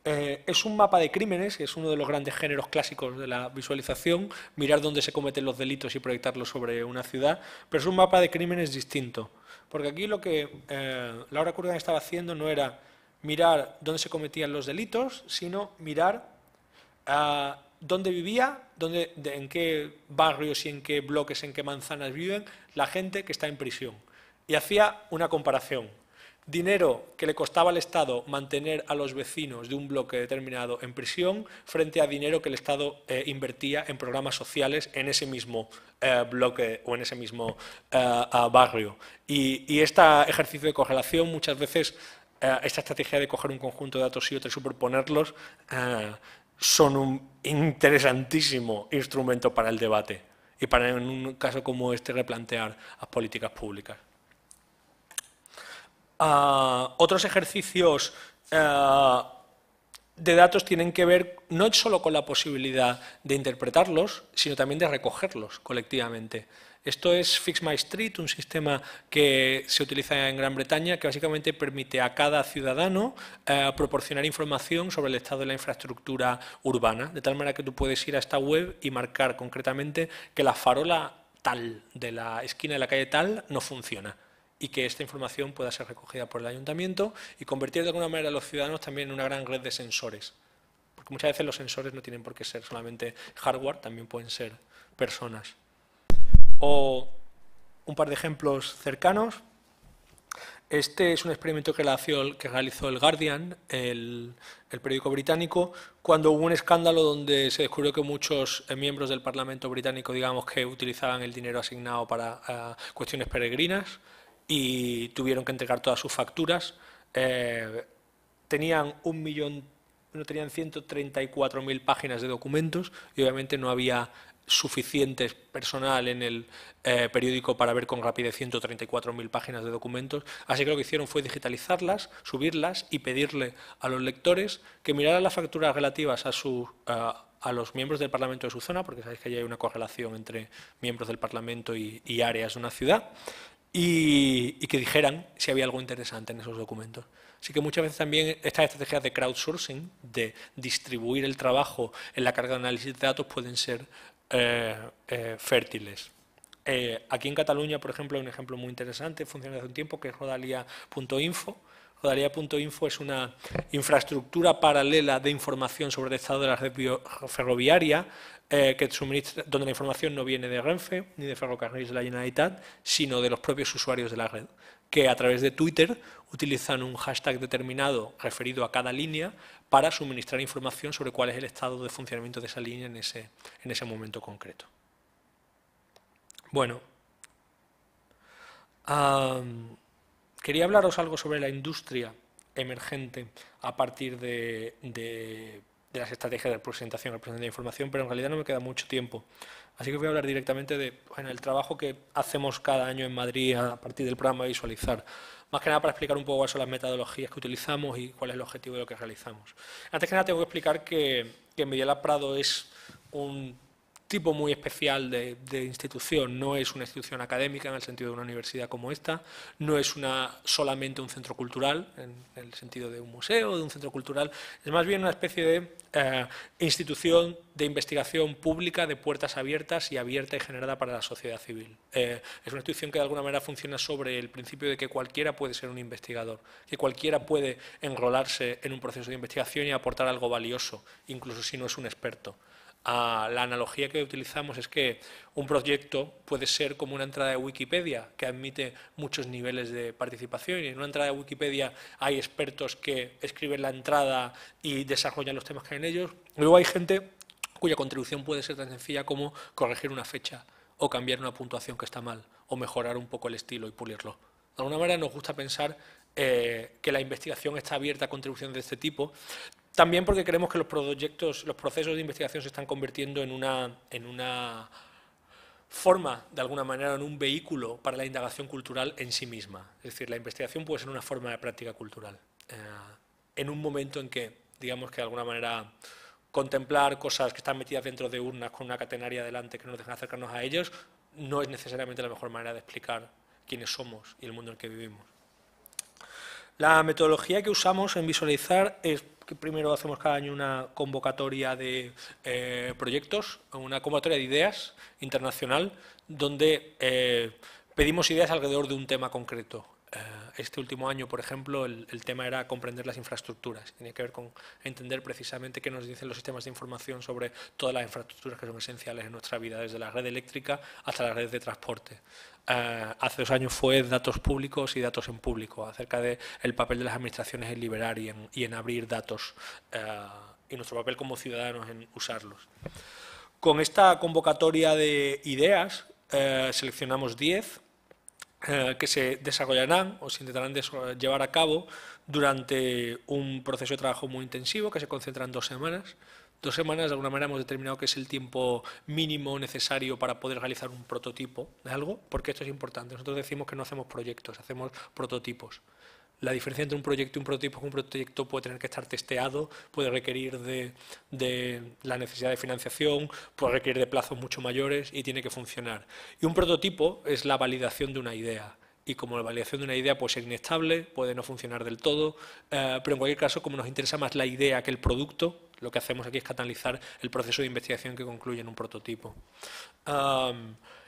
Es un mapa de crímenes, que es uno de los grandes géneros clásicos de la visualización, mirar dónde se cometen los delitos y proyectarlos sobre una ciudad, pero es un mapa de crímenes distinto. Porque aquí lo que Laura Kurgan estaba haciendo no era mirar dónde se cometían los delitos, sino mirar dónde vivía, en qué barrios y en qué bloques, en qué manzanas viven la gente que está en prisión. Y hacía una comparación. Dinero que le costaba al Estado mantener a los vecinos de un bloque determinado en prisión frente a dinero que el Estado invertía en programas sociales en ese mismo bloque o en ese mismo barrio. Y este ejercicio de correlación muchas veces, esta estrategia de coger un conjunto de datos y otro y superponerlos, son un interesantísimo instrumento para el debate y para, en un caso como este, replantear las políticas públicas. Otros ejercicios de datos tienen que ver no solo con la posibilidad de interpretarlos, sino también de recogerlos colectivamente. Esto es Fix My Street, un sistema que se utiliza en Gran Bretaña que básicamente permite a cada ciudadano proporcionar información sobre el estado de la infraestructura urbana, de tal manera que tú puedes ir a esta web y marcar concretamente que la farola tal de la esquina de la calle tal no funciona, y que esta información pueda ser recogida por el ayuntamiento y convertir de alguna manera a los ciudadanos también en una gran red de sensores. Porque muchas veces los sensores no tienen por qué ser solamente hardware, también pueden ser personas. O un par de ejemplos cercanos. Este es un experimento que realizó el Guardian, el periódico británico, cuando hubo un escándalo donde se descubrió que muchos miembros del Parlamento británico, digamos, que utilizaban el dinero asignado para cuestiones peregrinas, y tuvieron que entregar todas sus facturas. Tenían 1.34.000 páginas de documentos y obviamente no había suficiente personal en el periódico para ver con rapidez 134.000 páginas de documentos, así que lo que hicieron fue digitalizarlas, subirlas y pedirle a los lectores que miraran las facturas relativas a los miembros del Parlamento de su zona, porque sabéis que ya hay una correlación entre miembros del Parlamento y áreas de una ciudad, y que dijeran si había algo interesante en esos documentos. Así que muchas veces también estas estrategias de crowdsourcing, de distribuir el trabajo en la carga de análisis de datos, pueden ser fértiles. Aquí en Cataluña, por ejemplo, hay un ejemplo muy interesante, funciona hace un tiempo, que es Rodalia.info. Rodalia.info es una infraestructura paralela de información sobre el estado de la red ferroviaria, que suministra, donde la información no viene de Renfe ni de Ferrocarriles de la Generalitat, sino de los propios usuarios de la red, que a través de Twitter utilizan un hashtag determinado referido a cada línea para suministrar información sobre cuál es el estado de funcionamiento de esa línea en ese momento concreto. Bueno, quería hablaros algo sobre la industria emergente a partir de las estrategias de representación de información, pero en realidad no me queda mucho tiempo. Así que voy a hablar directamente del trabajo que hacemos cada año en Madrid a partir del programa de Visualizar. Más que nada para explicar un poco cuáles son las metodologías que utilizamos y cuál es el objetivo de lo que realizamos. Antes que nada tengo que explicar que Media Lab Prado es un tipo muy especial de institución. No es una institución académica en el sentido de una universidad como esta, no es solamente un centro cultural en el sentido de un museo, de un centro cultural, es más bien una especie de institución de investigación pública de puertas abiertas y abierta y generada para la sociedad civil. Es una institución que de alguna manera funciona sobre el principio de que cualquiera puede ser un investigador, que cualquiera puede enrolarse en un proceso de investigación y aportar algo valioso, incluso si no es un experto. La analogía que utilizamos es que un proyecto puede ser como una entrada de Wikipedia que admite muchos niveles de participación, y en una entrada de Wikipedia hay expertos que escriben la entrada y desarrollan los temas que hay en ellos. Luego hay gente cuya contribución puede ser tan sencilla como corregir una fecha o cambiar una puntuación que está mal o mejorar un poco el estilo y pulirlo. De alguna manera nos gusta pensar que la investigación está abierta a contribuciones de este tipo, también porque creemos que los procesos de investigación se están convirtiendo en una forma, de alguna manera, en un vehículo para la indagación cultural en sí misma. Es decir, la investigación puede ser una forma de práctica cultural. En un momento en que, digamos que de alguna manera, contemplar cosas que están metidas dentro de urnas con una catenaria delante que no nos dejan acercarnos a ellos, no es necesariamente la mejor manera de explicar quiénes somos y el mundo en el que vivimos. La metodología que usamos en Visualizar es que primero hacemos cada año una convocatoria de proyectos, una convocatoria de ideas internacional, donde pedimos ideas alrededor de un tema concreto. Este último año, por ejemplo, el tema era comprender las infraestructuras. Tiene que ver con entender precisamente qué nos dicen los sistemas de información sobre todas las infraestructuras que son esenciales en nuestra vida, desde la red eléctrica hasta las redes de transporte. Hace 2 años fue datos públicos y datos en público, acerca del papel de las administraciones en liberar y en abrir datos, y nuestro papel como ciudadanos en usarlos. Con esta convocatoria de ideas seleccionamos 10 que se desarrollarán o se intentarán llevar a cabo durante un proceso de trabajo muy intensivo que se concentra en 2 semanas. 2 semanas, de alguna manera, hemos determinado que es el tiempo mínimo necesario para poder realizar un prototipo de algo, porque esto es importante. Nosotros decimos que no hacemos proyectos, hacemos prototipos. La diferencia entre un proyecto y un prototipo es que un proyecto puede tener que estar testeado, puede requerir de la necesidad de financiación, puede requerir de plazos mucho mayores y tiene que funcionar. Y un prototipo es la validación de una idea. Y como la validación de una idea puede ser inestable, puede no funcionar del todo, pero en cualquier caso, como nos interesa más la idea que el producto, lo que hacemos aquí es catalizar el proceso de investigación que concluye en un prototipo.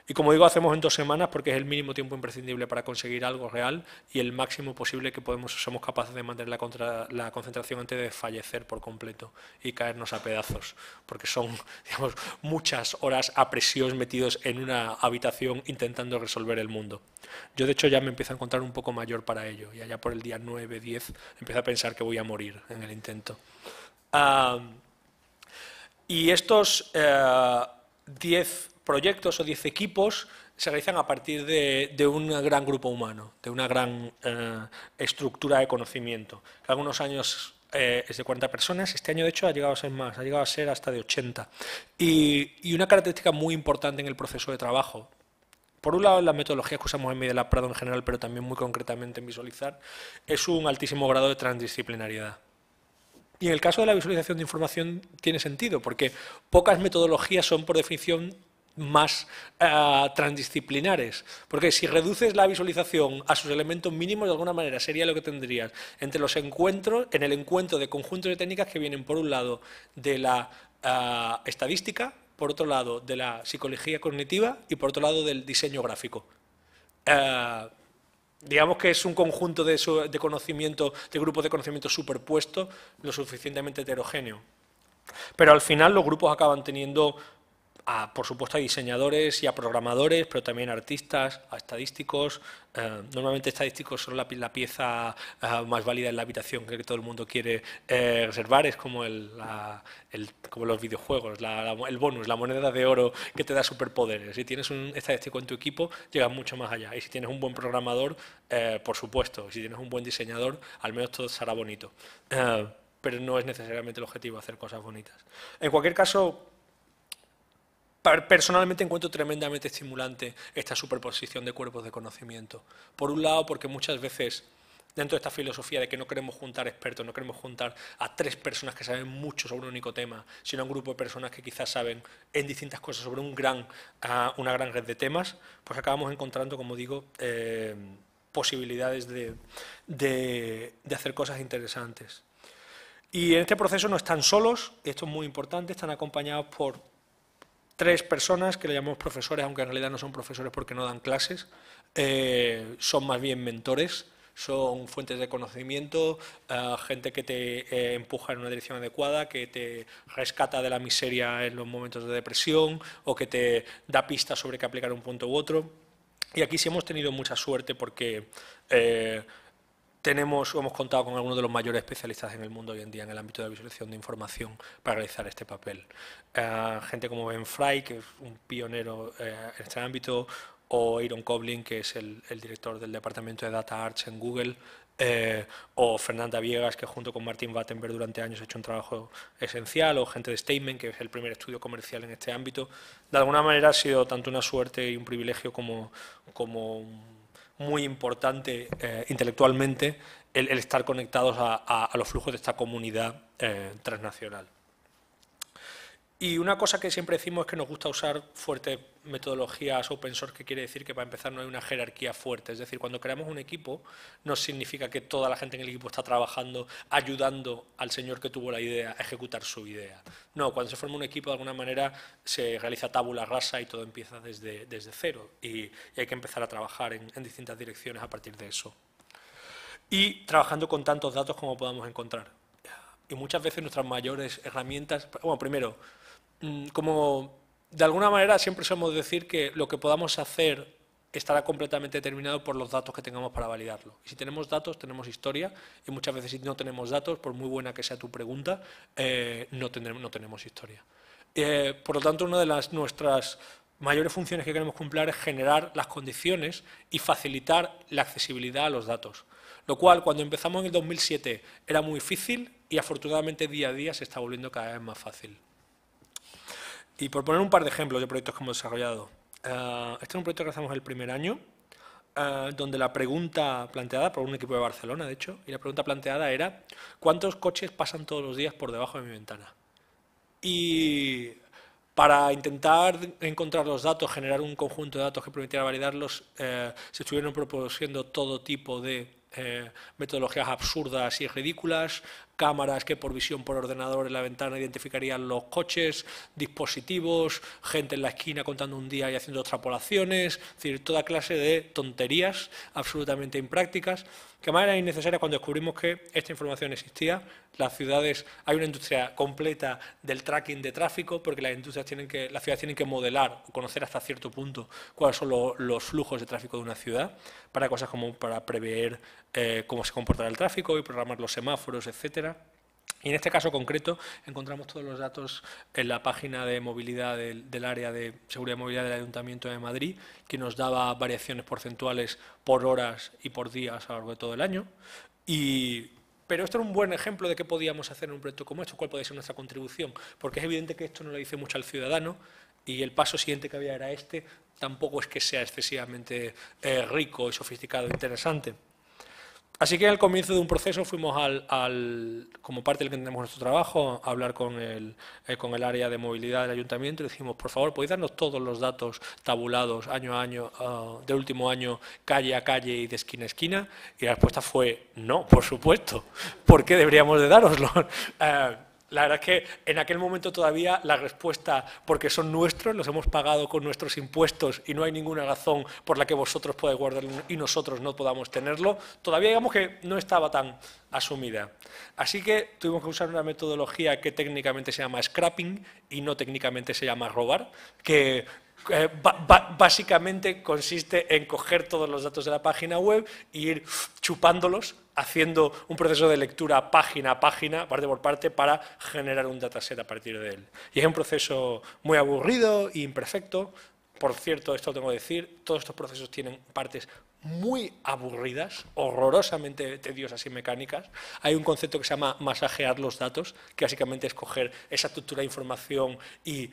Y como digo, hacemos en 2 semanas porque es el mínimo tiempo imprescindible para conseguir algo real y el máximo posible que somos capaces de mantener la concentración antes de fallecer por completo y caernos a pedazos, porque son, digamos, muchas horas a presión metidos en una habitación intentando resolver el mundo. Yo, de hecho, ya me empiezo a encontrar un poco mayor para ello y allá por el día 9, 10 empiezo a pensar que voy a morir en el intento. Y estos 10 proyectos o 10 equipos se realizan a partir de un gran grupo humano, de una gran estructura de conocimiento. Algunos años es de 40 personas, este año de hecho ha llegado a ser más, ha llegado a ser hasta de 80. Y una característica muy importante en el proceso de trabajo, por un lado en la metodología que usamos en Media Lab Prado en general, pero también muy concretamente en Visualizar, es un altísimo grado de transdisciplinariedad. Y en el caso de la visualización de información tiene sentido, porque pocas metodologías son por definición más transdisciplinares, porque si reduces la visualización a sus elementos mínimos, de alguna manera sería lo que tendrías entre los encuentros, en el encuentro de conjuntos de técnicas que vienen por un lado de la estadística, por otro lado de la psicología cognitiva y por otro lado del diseño gráfico. Digamos que es un conjunto de conocimiento, de grupos de conocimiento superpuestos, lo suficientemente heterogéneo. Pero al final los grupos acaban teniendo, por supuesto, a diseñadores y a programadores, pero también a artistas, a estadísticos. Normalmente estadísticos son la pieza más válida en la habitación que todo el mundo quiere reservar. Es como, como los videojuegos, el bonus, la moneda de oro que te da superpoderes. Si tienes un estadístico en tu equipo, llegas mucho más allá. Y si tienes un buen programador, por supuesto. Si tienes un buen diseñador, al menos todo será bonito. Pero no es necesariamente el objetivo hacer cosas bonitas. En cualquier caso, personalmente encuentro tremendamente estimulante esta superposición de cuerpos de conocimiento. Por un lado, porque muchas veces, dentro de esta filosofía de que no queremos juntar expertos, no queremos juntar a 3 personas que saben mucho sobre un único tema, sino a un grupo de personas que quizás saben en distintas cosas sobre una gran red de temas, pues acabamos encontrando, como digo, posibilidades de hacer cosas interesantes. Y en este proceso no están solos, y esto es muy importante, están acompañados por 3 personas que le llamamos profesores, aunque en realidad no son profesores porque no dan clases, son más bien mentores, son fuentes de conocimiento, gente que te empuja en una dirección adecuada, que te rescata de la miseria en los momentos de depresión o que te da pistas sobre qué aplicar un punto u otro. Y aquí sí hemos tenido mucha suerte porque hemos contado con algunos de los mayores especialistas en el mundo hoy en día en el ámbito de la visualización de información para realizar este papel. Gente como Ben Fry, que es un pionero en este ámbito, o Aaron Koblin, que es el director del departamento de Data Arts en Google, o Fernanda Viegas, que junto con Martin Wattenberg durante años ha hecho un trabajo esencial, o gente de Statement, que es el primer estudio comercial en este ámbito. De alguna manera ha sido tanto una suerte y un privilegio como muy importante intelectualmente el estar conectados a los flujos de esta comunidad transnacional. Y una cosa que siempre decimos es que nos gusta usar fuertes metodologías open source, que quiere decir que para empezar no hay una jerarquía fuerte. Es decir, cuando creamos un equipo no significa que toda la gente en el equipo está trabajando ayudando al señor que tuvo la idea a ejecutar su idea. No, cuando se forma un equipo de alguna manera se realiza tabula rasa y todo empieza desde cero y hay que empezar a trabajar en distintas direcciones a partir de eso. Y trabajando con tantos datos como podamos encontrar. Y muchas veces nuestras mayores herramientas, bueno, primero, como de alguna manera siempre solemos decir que lo que podamos hacer estará completamente determinado por los datos que tengamos para validarlo. Y si tenemos datos, tenemos historia, y muchas veces si no tenemos datos, por muy buena que sea tu pregunta, no tenemos historia. Por lo tanto, una de nuestras mayores funciones que queremos cumplir es generar las condiciones y facilitar la accesibilidad a los datos. Lo cual, cuando empezamos en el 2007, era muy difícil y afortunadamente día a día se está volviendo cada vez más fácil. Y por poner un par de ejemplos de proyectos que hemos desarrollado. Este es un proyecto que hacemos el primer año, donde la pregunta planteada, por un equipo de Barcelona, de hecho, y la pregunta planteada era ¿cuántos coches pasan todos los días por debajo de mi ventana? Y para intentar encontrar los datos, generar un conjunto de datos que permitiera validarlos, se estuvieron proponiendo todo tipo de metodologías absurdas y ridículas, cámaras que por visión por ordenador en la ventana identificarían los coches, dispositivos, gente en la esquina contando un día y haciendo extrapolaciones, es decir, toda clase de tonterías absolutamente imprácticas, que además eran innecesarias cuando descubrimos que esta información existía. Las ciudades, hay una industria completa del tracking de tráfico, porque las ciudades tienen que modelar o conocer hasta cierto punto cuáles son los flujos de tráfico de una ciudad, para cosas como para prever cómo se comportará el tráfico y programar los semáforos, etcétera. Y en este caso concreto encontramos todos los datos en la página de movilidad del área de seguridad y movilidad del Ayuntamiento de Madrid, que nos daba variaciones porcentuales por horas y por días a lo largo de todo el año. Pero esto era un buen ejemplo de qué podíamos hacer en un proyecto como este, cuál podía ser nuestra contribución, porque es evidente que esto no le dice mucho al ciudadano y el paso siguiente que había era este, tampoco es que sea excesivamente rico y sofisticado e interesante. Así que al comienzo de un proceso fuimos como parte del que tenemos nuestro trabajo, a hablar con el área de movilidad del ayuntamiento y le dijimos, por favor, ¿podéis darnos todos los datos tabulados año a año, del último año, calle a calle y de esquina a esquina? Y la respuesta fue, no, por supuesto. ¿Por qué deberíamos de dároslo? La verdad es que en aquel momento todavía la respuesta, porque son nuestros, los hemos pagado con nuestros impuestos y no hay ninguna razón por la que vosotros podáis guardarlo y nosotros no podamos tenerlo, todavía digamos que no estaba tan asumida. Así que tuvimos que usar una metodología que técnicamente se llama scrapping y no técnicamente se llama robar, que básicamente consiste en coger todos los datos de la página web e ir chupándolos, haciendo un proceso de lectura página a página, parte por parte, para generar un dataset a partir de él. Y es un proceso muy aburrido e imperfecto. Por cierto, esto lo tengo que decir, todos estos procesos tienen partes muy aburridas, horrorosamente tediosas y mecánicas. Hay un concepto que se llama masajear los datos, que básicamente es coger esa estructura de información y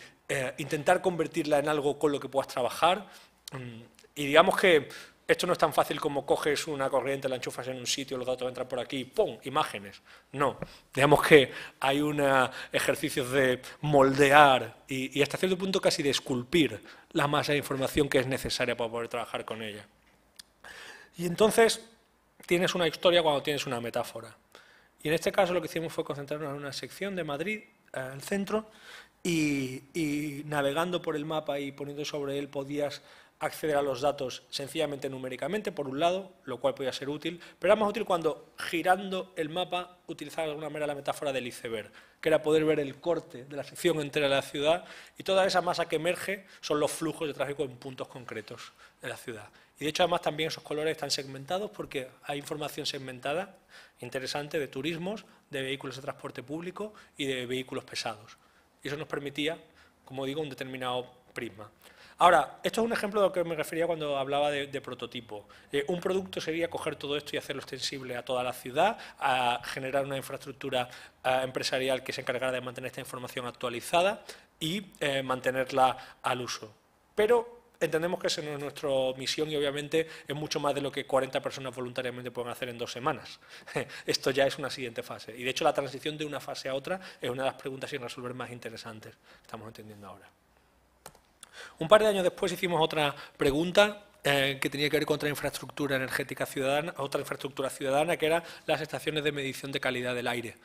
intentar convertirla en algo con lo que puedas trabajar. Y digamos que esto no es tan fácil como coges una corriente, la enchufas en un sitio, los datos entran por aquí, ¡pum!, imágenes. No, digamos que hay ejercicios de moldear y hasta cierto punto casi de esculpir la masa de información que es necesaria para poder trabajar con ella. Y entonces tienes una historia cuando tienes una metáfora. Y en este caso lo que hicimos fue concentrarnos en una sección de Madrid, el centro, y navegando por el mapa y poniendo sobre él podías acceder a los datos sencillamente numéricamente, por un lado, lo cual podía ser útil, pero era más útil cuando, girando el mapa, utilizaba de alguna manera la metáfora del iceberg, que era poder ver el corte de la sección entera de la ciudad, y toda esa masa que emerge son los flujos de tráfico en puntos concretos de la ciudad. Y de hecho, además, también esos colores están segmentados porque hay información segmentada, interesante, de turismos, de vehículos de transporte público y de vehículos pesados. Y eso nos permitía, como digo, un determinado prisma. Ahora, esto es un ejemplo de lo que me refería cuando hablaba de prototipo. Un producto sería coger todo esto y hacerlo extensible a toda la ciudad, a generar una infraestructura empresarial que se encargara de mantener esta información actualizada y mantenerla al uso. Pero entendemos que esa no es nuestra misión y obviamente es mucho más de lo que 40 personas voluntariamente pueden hacer en 2 semanas. Esto ya es una siguiente fase. Y de hecho la transición de una fase a otra es una de las preguntas sin resolver más interesantes que estamos entendiendo ahora. Un par de años después hicimos otra pregunta que tenía que ver con otra infraestructura energética ciudadana, otra infraestructura ciudadana, que eran las estaciones de medición de calidad del aire,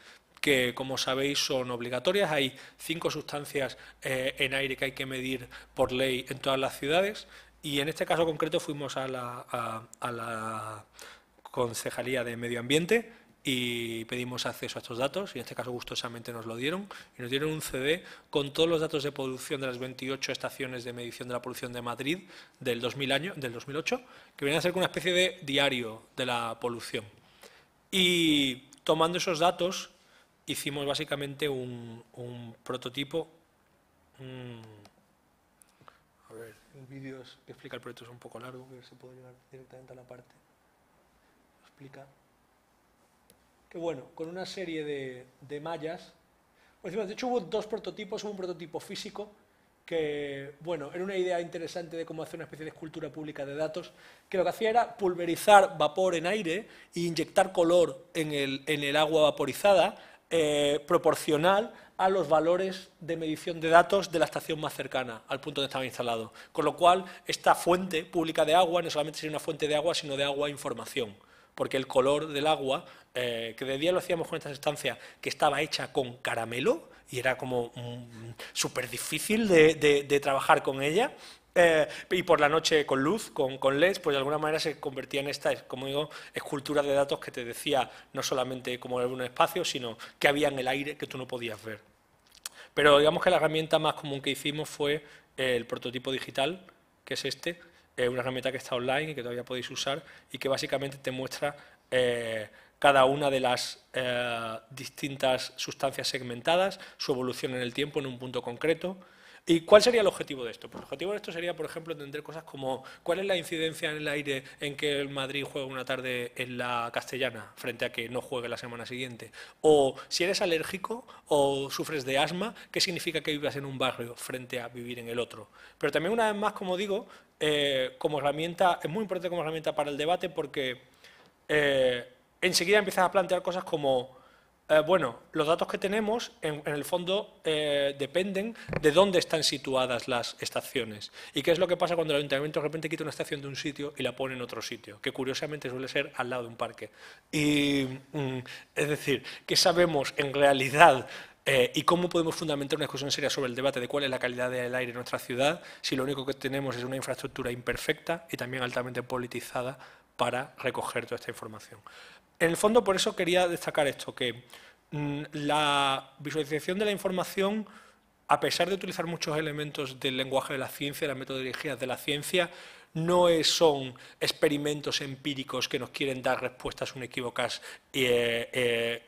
que como sabéis son obligatorias. Hay 5 sustancias en aire que hay que medir por ley en todas las ciudades y en este caso concreto fuimos a la Concejalía de Medio Ambiente y pedimos acceso a estos datos y en este caso gustosamente nos lo dieron y nos dieron un CD con todos los datos de producción de las 28 estaciones de medición de la polución de Madrid del 2008, que viene a ser una especie de diario de la polución. Y tomando esos datos hicimos básicamente un prototipo. A ver, el vídeo que explica el proyecto es un poco largo, que se puede llegar directamente a la parte. Lo explica. Que bueno, con una serie de mallas. De hecho hubo 2 prototipos, hubo un prototipo físico que, bueno, era una idea interesante de cómo hacer una especie de escultura pública de datos, que lo que hacía era pulverizar vapor en aire e inyectar color en el agua vaporizada, proporcional a los valores de medición de datos de la estación más cercana al punto donde estaba instalado. Con lo cual, esta fuente pública de agua no solamente sería una fuente de agua, sino de agua e información, porque el color del agua, que de día lo hacíamos con esta sustancia que estaba hecha con caramelo y era como súper difícil de trabajar con ella, y por la noche con luz, con LEDs, pues de alguna manera se convertía en esta, como digo, escultura de datos que te decía no solamente cómo era un espacio, sino que había en el aire que tú no podías ver. Pero digamos que la herramienta más común que hicimos fue el prototipo digital, que es este, una herramienta que está online y que todavía podéis usar y que básicamente te muestra cada una de las distintas sustancias segmentadas, su evolución en el tiempo en un punto concreto. ¿Y cuál sería el objetivo de esto? Pues el objetivo de esto sería, por ejemplo, entender cosas como cuál es la incidencia en el aire en que el Madrid juega una tarde en la Castellana frente a que no juegue la semana siguiente. O si eres alérgico o sufres de asma, ¿qué significa que vivas en un barrio frente a vivir en el otro? Pero también, una vez más, como digo, como herramienta, es muy importante como herramienta para el debate porque enseguida empiezas a plantear cosas como bueno, los datos que tenemos, en el fondo, dependen de dónde están situadas las estaciones. ¿Y qué es lo que pasa cuando el ayuntamiento de repente quita una estación de un sitio y la pone en otro sitio? Que curiosamente suele ser al lado de un parque. Y, es decir, ¿qué sabemos en realidad y cómo podemos fundamentar una discusión seria sobre el debate de cuál es la calidad del aire en nuestra ciudad si lo único que tenemos es una infraestructura imperfecta y también altamente politizada para recoger toda esta información? En el fondo, por eso quería destacar esto, que la visualización de la información, a pesar de utilizar muchos elementos del lenguaje de la ciencia, de las metodologías de la ciencia, no son experimentos empíricos que nos quieren dar respuestas unequívocas,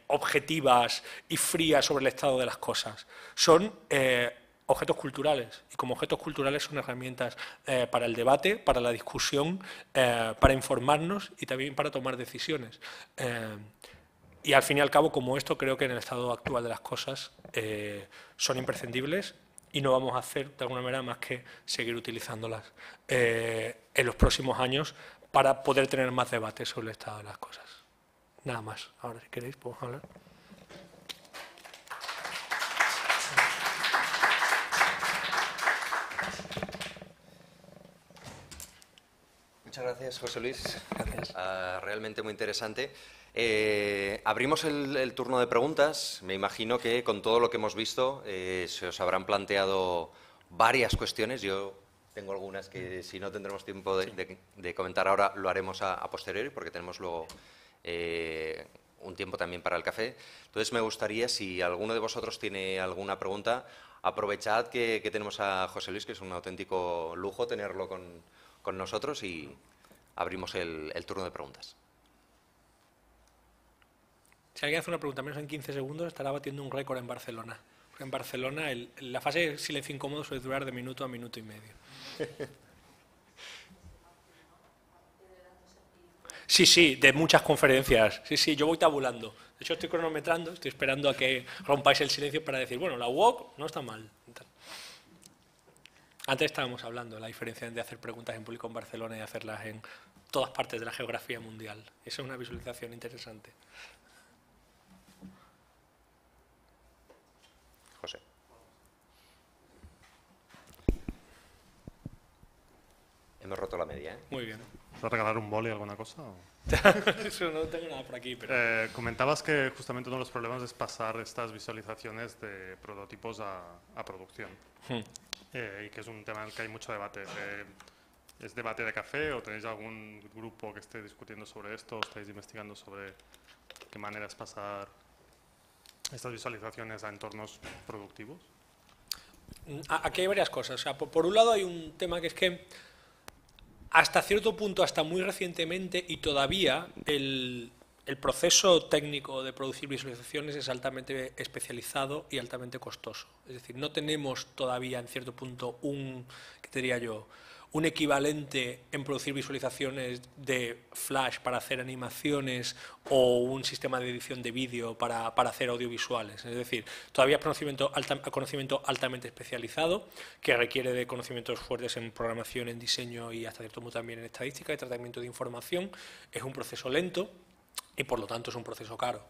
objetivas y frías sobre el estado de las cosas. Son objetos culturales, y como objetos culturales son herramientas para el debate, para la discusión, para informarnos y también para tomar decisiones. Y al fin y al cabo, como esto, creo que en el estado actual de las cosas son imprescindibles y no vamos a hacer de alguna manera más que seguir utilizándolas en los próximos años para poder tener más debate sobre el estado de las cosas. Nada más. Ahora, si queréis, podemos hablar. Muchas gracias, José Luis. Gracias. Realmente muy interesante. Abrimos el turno de preguntas. Me imagino que con todo lo que hemos visto se os habrán planteado varias cuestiones. Yo tengo algunas que si no tendremos tiempo de comentar ahora, lo haremos a posteriori porque tenemos luego un tiempo también para el café. Entonces me gustaría, si alguno de vosotros tiene alguna pregunta, aprovechad que tenemos a José Luis, que es un auténtico lujo tenerlo con nosotros y abrimos el turno de preguntas. Si alguien hace una pregunta menos en 15 segundos, estará batiendo un récord en Barcelona. Porque en Barcelona la fase de silencio incómodo suele durar de minuto a minuto y medio. Sí, de muchas conferencias. Sí, yo voy tabulando. De hecho, estoy cronometrando, estoy esperando a que rompáis el silencio para decir, bueno, la UOC no está mal. Antes estábamos hablando de la diferencia entre hacer preguntas en público en Barcelona y hacerlas en todas partes de la geografía mundial. Esa es una visualización interesante. José. Hemos roto la media, ¿eh? Muy bien. ¿Vas a regalar un boli o alguna cosa? Eso no tengo nada por aquí, pero... Comentabas que justamente uno de los problemas es pasar estas visualizaciones de prototipos a producción. Y que es un tema en el que hay mucho debate. ¿Es debate de café o tenéis algún grupo que esté discutiendo sobre esto o estáis investigando sobre qué manera es pasar estas visualizaciones a entornos productivos? Aquí hay varias cosas. O sea, por un lado hay un tema que es que hasta cierto punto, hasta muy recientemente y todavía, el proceso técnico de producir visualizaciones es altamente especializado y altamente costoso. Es decir, no tenemos todavía en cierto punto ¿qué te diría yo?, un equivalente en producir visualizaciones de Flash para hacer animaciones o un sistema de edición de vídeo para hacer audiovisuales. Es decir, todavía es conocimiento altamente especializado que requiere de conocimientos fuertes en programación, en diseño y hasta cierto punto también en estadística y tratamiento de información. Es un proceso lento y por lo tanto es un proceso caro.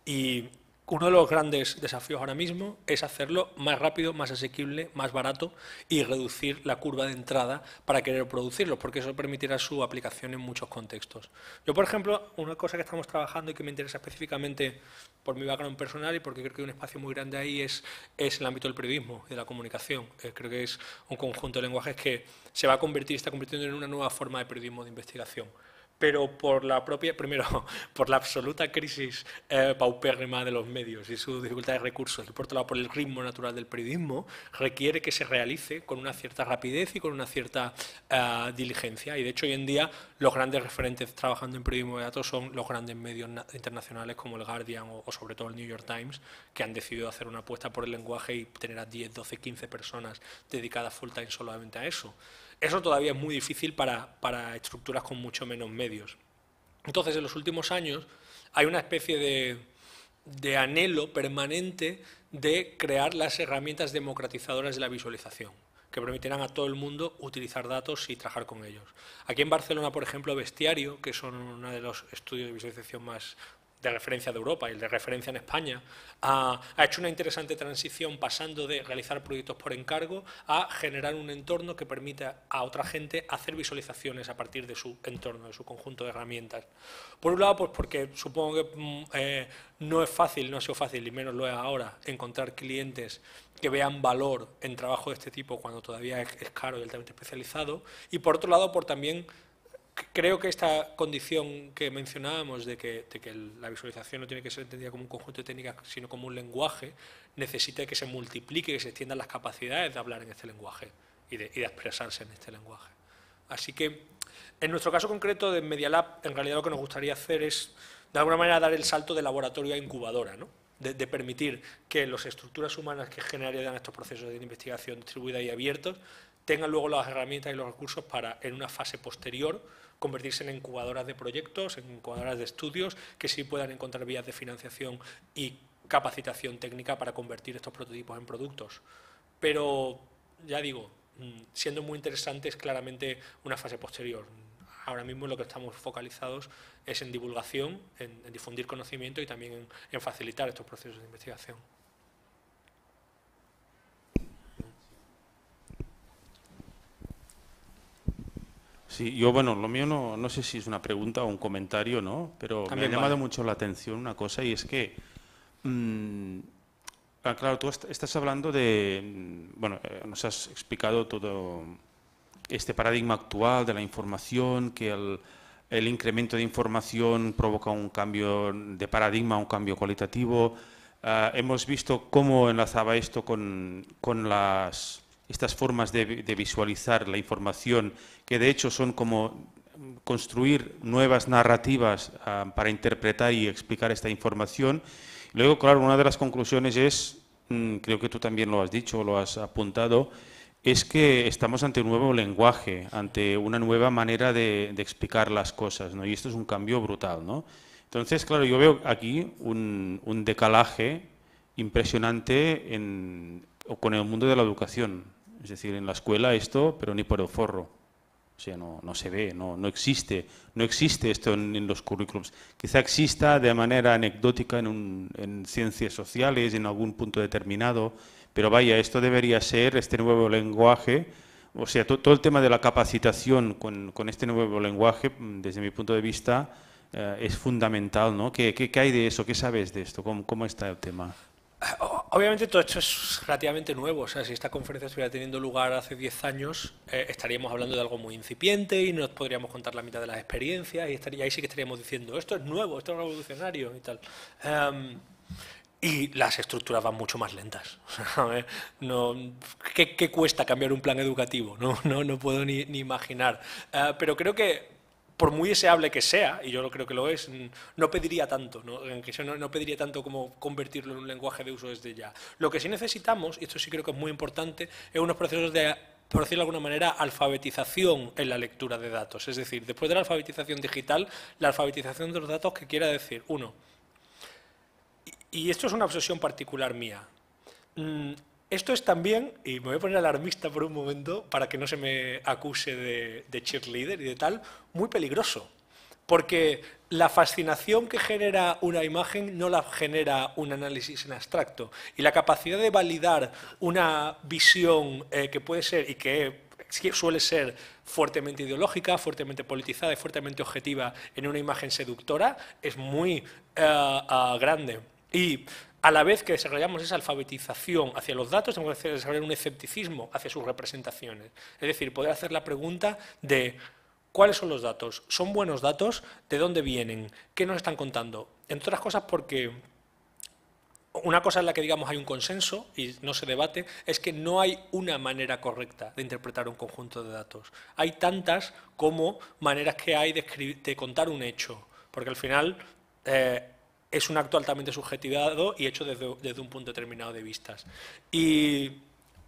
Y uno de los grandes desafíos ahora mismo es hacerlo más rápido, más asequible, más barato y reducir la curva de entrada para querer producirlo, porque eso permitirá su aplicación en muchos contextos. Yo, por ejemplo, una cosa que estamos trabajando y que me interesa específicamente por mi background personal y porque creo que hay un espacio muy grande ahí es el ámbito del periodismo y de la comunicación. Creo que es un conjunto de lenguajes que se va a convertir y está convirtiendo en una nueva forma de periodismo de investigación. Pero por la propia, primero, por la absoluta crisis paupérrima de los medios y su dificultad de recursos, y por otro lado por el ritmo natural del periodismo, requiere que se realice con una cierta rapidez y con una cierta diligencia. Y de hecho hoy en día los grandes referentes trabajando en periodismo de datos son los grandes medios internacionales como el Guardian o sobre todo el New York Times, que han decidido hacer una apuesta por el lenguaje y tener a 10, 12, 15 personas dedicadas full time solamente a eso. Eso todavía es muy difícil para estructuras con mucho menos medios. Entonces, en los últimos años hay una especie de anhelo permanente de crear las herramientas democratizadoras de la visualización, que permitirán a todo el mundo utilizar datos y trabajar con ellos. Aquí en Barcelona, por ejemplo, Bestiario, que son uno de los estudios de visualización más de referencia de Europa y el de referencia en España, ha hecho una interesante transición pasando de realizar proyectos por encargo a generar un entorno que permita a otra gente hacer visualizaciones a partir de su entorno, de su conjunto de herramientas. Por un lado, pues porque supongo que no es fácil, no ha sido fácil, y menos lo es ahora, encontrar clientes que vean valor en trabajo de este tipo cuando todavía es caro y altamente especializado, y por otro lado, por también creo que esta condición que mencionábamos de que la visualización no tiene que ser entendida como un conjunto de técnicas, sino como un lenguaje, necesita que se multiplique, que se extiendan las capacidades de hablar en este lenguaje y de expresarse en este lenguaje. Así que, en nuestro caso concreto de Media Lab, en realidad lo que nos gustaría hacer es, de alguna manera, dar el salto de laboratorio a incubadora, ¿no? De permitir que las estructuras humanas que generarían estos procesos de investigación distribuida y abiertos tengan luego las herramientas y los recursos para, en una fase posterior, convertirse en incubadoras de proyectos, en incubadoras de estudios, que sí puedan encontrar vías de financiación y capacitación técnica para convertir estos prototipos en productos. Pero, ya digo, siendo muy interesante es claramente una fase posterior. Ahora mismo lo que estamos focalizados es en divulgación, en difundir conocimiento y también en facilitar estos procesos de investigación. Sí, yo, bueno, lo mío no sé si es una pregunta o un comentario, ¿no? Pero También me ha llamado vale. mucho la atención una cosa y es que, claro, tú estás hablando de, bueno, nos has explicado todo este paradigma actual de la información, que el incremento de información provoca un cambio de paradigma, un cambio cualitativo. Hemos visto cómo enlazaba esto con estas formas de visualizar la información, que de hecho son como construir nuevas narrativas para interpretar y explicar esta información. Luego, claro, una de las conclusiones es, creo que tú también lo has dicho, lo has apuntado, es que estamos ante un nuevo lenguaje, ante una nueva manera de explicar las cosas, ¿no? Y esto es un cambio brutal, ¿no? Entonces, claro, yo veo aquí un decalaje impresionante con el mundo de la educación. Es decir, en la escuela esto, pero ni por el forro. O sea, no se ve, no existe esto en los currículums. Quizá exista de manera anecdótica en ciencias sociales, en algún punto determinado, pero vaya, esto debería ser este nuevo lenguaje, o sea, todo el tema de la capacitación con este nuevo lenguaje, desde mi punto de vista, es fundamental, ¿no? ¿Qué hay de eso? ¿Qué sabes de esto? ¿Cómo está el tema? Obviamente todo esto es relativamente nuevo, o sea, si esta conferencia estuviera teniendo lugar hace 10 años, estaríamos hablando de algo muy incipiente y nos podríamos contar la mitad de las experiencias y ahí sí que estaríamos diciendo, esto es nuevo, esto es revolucionario y tal. Y las estructuras van mucho más lentas. ¿Qué cuesta cambiar un plan educativo? No puedo ni imaginar. Pero creo que por muy deseable que sea, y yo creo que lo es, no pediría tanto, no pediría tanto como convertirlo en un lenguaje de uso desde ya. Lo que sí necesitamos, y esto sí creo que es muy importante, es unos procesos de, por decirlo de alguna manera, alfabetización en la lectura de datos. Es decir, después de la alfabetización digital, la alfabetización de los datos, que quiera decir, uno, y esto es una obsesión particular mía, esto es también, y me voy a poner alarmista por un momento para que no se me acuse de cheerleader y de tal, muy peligroso. Porque la fascinación que genera una imagen no la genera un análisis en abstracto. Y la capacidad de validar una visión que puede ser y que suele ser fuertemente ideológica, fuertemente politizada y fuertemente objetiva en una imagen seductora es muy grande. Y a la vez que desarrollamos esa alfabetización hacia los datos, tenemos que desarrollar un escepticismo hacia sus representaciones. Es decir, poder hacer la pregunta de ¿cuáles son los datos? ¿Son buenos datos? ¿De dónde vienen? ¿Qué nos están contando? Entre otras cosas porque una cosa en la que digamos hay un consenso y no se debate es que no hay una manera correcta de interpretar un conjunto de datos. Hay tantas como maneras que hay de contar un hecho, porque al final es un acto altamente subjetivado y hecho desde un punto determinado de vistas. Y